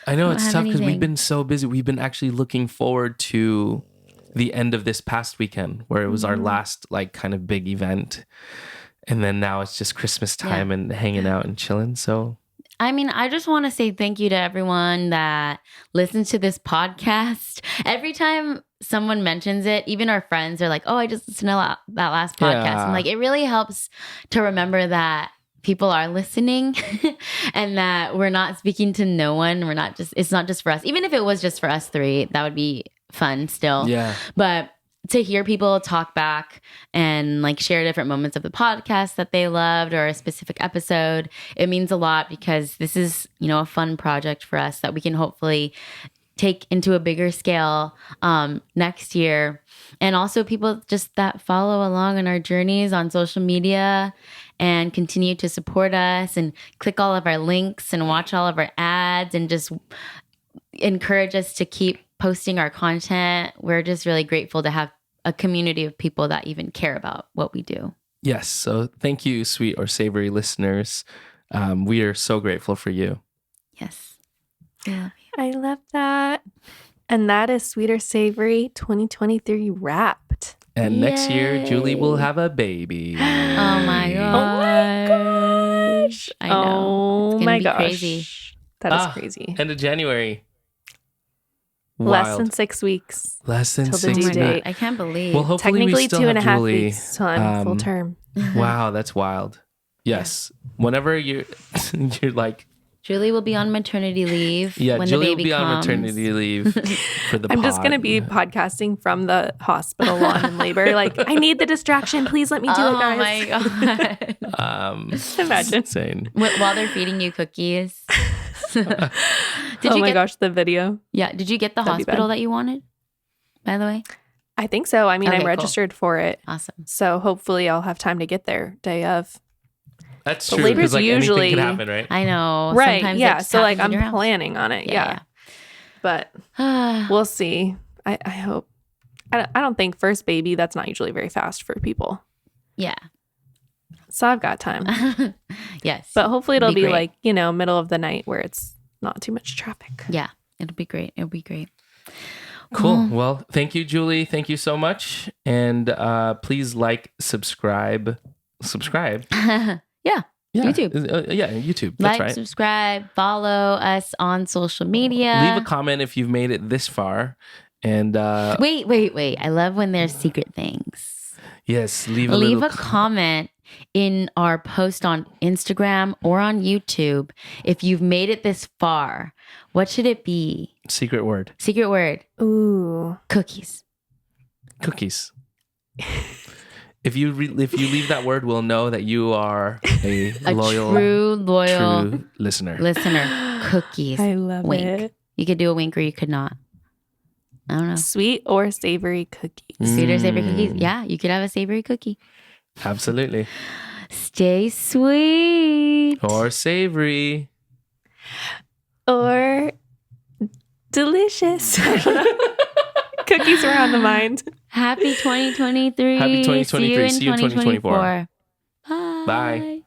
I know I it's don't tough have because we've anything. been so busy. We've been actually looking forward to the end of this past weekend where it was our last like kind of big event. And then now it's just Christmas time and hanging out and chilling. So I mean, I just want to say thank you to everyone that listens to this podcast. Every time someone mentions it, even our friends are like, oh, I just listened to that last podcast. Yeah. And like, it really helps to remember that people are listening and that we're not speaking to no one. It's not just for us. Even if it was just for us three, that would be fun still. Yeah. But to hear people talk back and like share different moments of the podcast that they loved or a specific episode, it means a lot because this is, a fun project for us that we can hopefully take into a bigger scale next year. And also people just that follow along on our journeys on social media and continue to support us and click all of our links and watch all of our ads and just encourage us to keep posting our content. We're just really grateful to have a community of people that even care about what we do. Yes. So thank you, Sweet or Savory listeners. We are so grateful for you. Yes. We love you. I love that. And that is Sweet or Savory 2023 wrapped. And next year, Julie will have a baby. Oh my gosh. I know. Oh it's my be gosh. Crazy. That is crazy. End of January. Less Wild. than 6 weeks. Less than till the 6 due weeks. date. I can't believe. Well, hopefully Technically we still 2.5 have Julie. weeks till I'm full term. Wow, that's wild. Yes. Whenever you're like, Julie will be on maternity leave. yeah, when Julie the will baby be on comes. maternity leave for the I'm pod. just going to be podcasting from the hospital while I'm in labor. Like, I need the distraction. Please let me do it, guys. Oh my god! Imagine. Insane. While they're feeding you cookies. Did Oh you my get? gosh, the video. Yeah. Did you get the That'd be hospital bad. that you wanted? By the way. I think so. I mean, Okay, I'm cool. registered for it. Awesome. So hopefully I'll have time to get there day of. That's But true. labor's Because like usually- anything can happen, right? I know. Right. Sometimes it Yeah. just So like happens I'm in your house. planning on it. Yeah. But Yeah. we'll see. I hope. I don't think first baby, that's not usually very fast for people. Yeah. So I've got time. Yes. But hopefully it'll be great. like, middle of the night where it's not too much traffic. Yeah. It'll be great. It'll be great. Cool. Well, thank you, Julie. Thank you so much. And please subscribe. Yeah. Yeah. YouTube. YouTube. That's right. Subscribe, follow us on social media. Leave a comment if you've made it this far. And Wait. I love when there's secret things. yes, Leave little a comment in our post on Instagram or on YouTube. If you've made it this far, what should it be? secret word. Secret word. Ooh. Cookies. Cookies. If you leave that word, we'll know that you are a loyal, true listener. Cookies. I love Wink. it. You could do a wink or you could not. I don't know. Sweet or savory cookies. Sweet or savory cookies. Yeah, you could have a savory cookie. Absolutely. Stay sweet. Or savory. Or delicious. Cookies were on the mind. Happy 2023. Happy 2023. See you in 2024. Bye. Bye.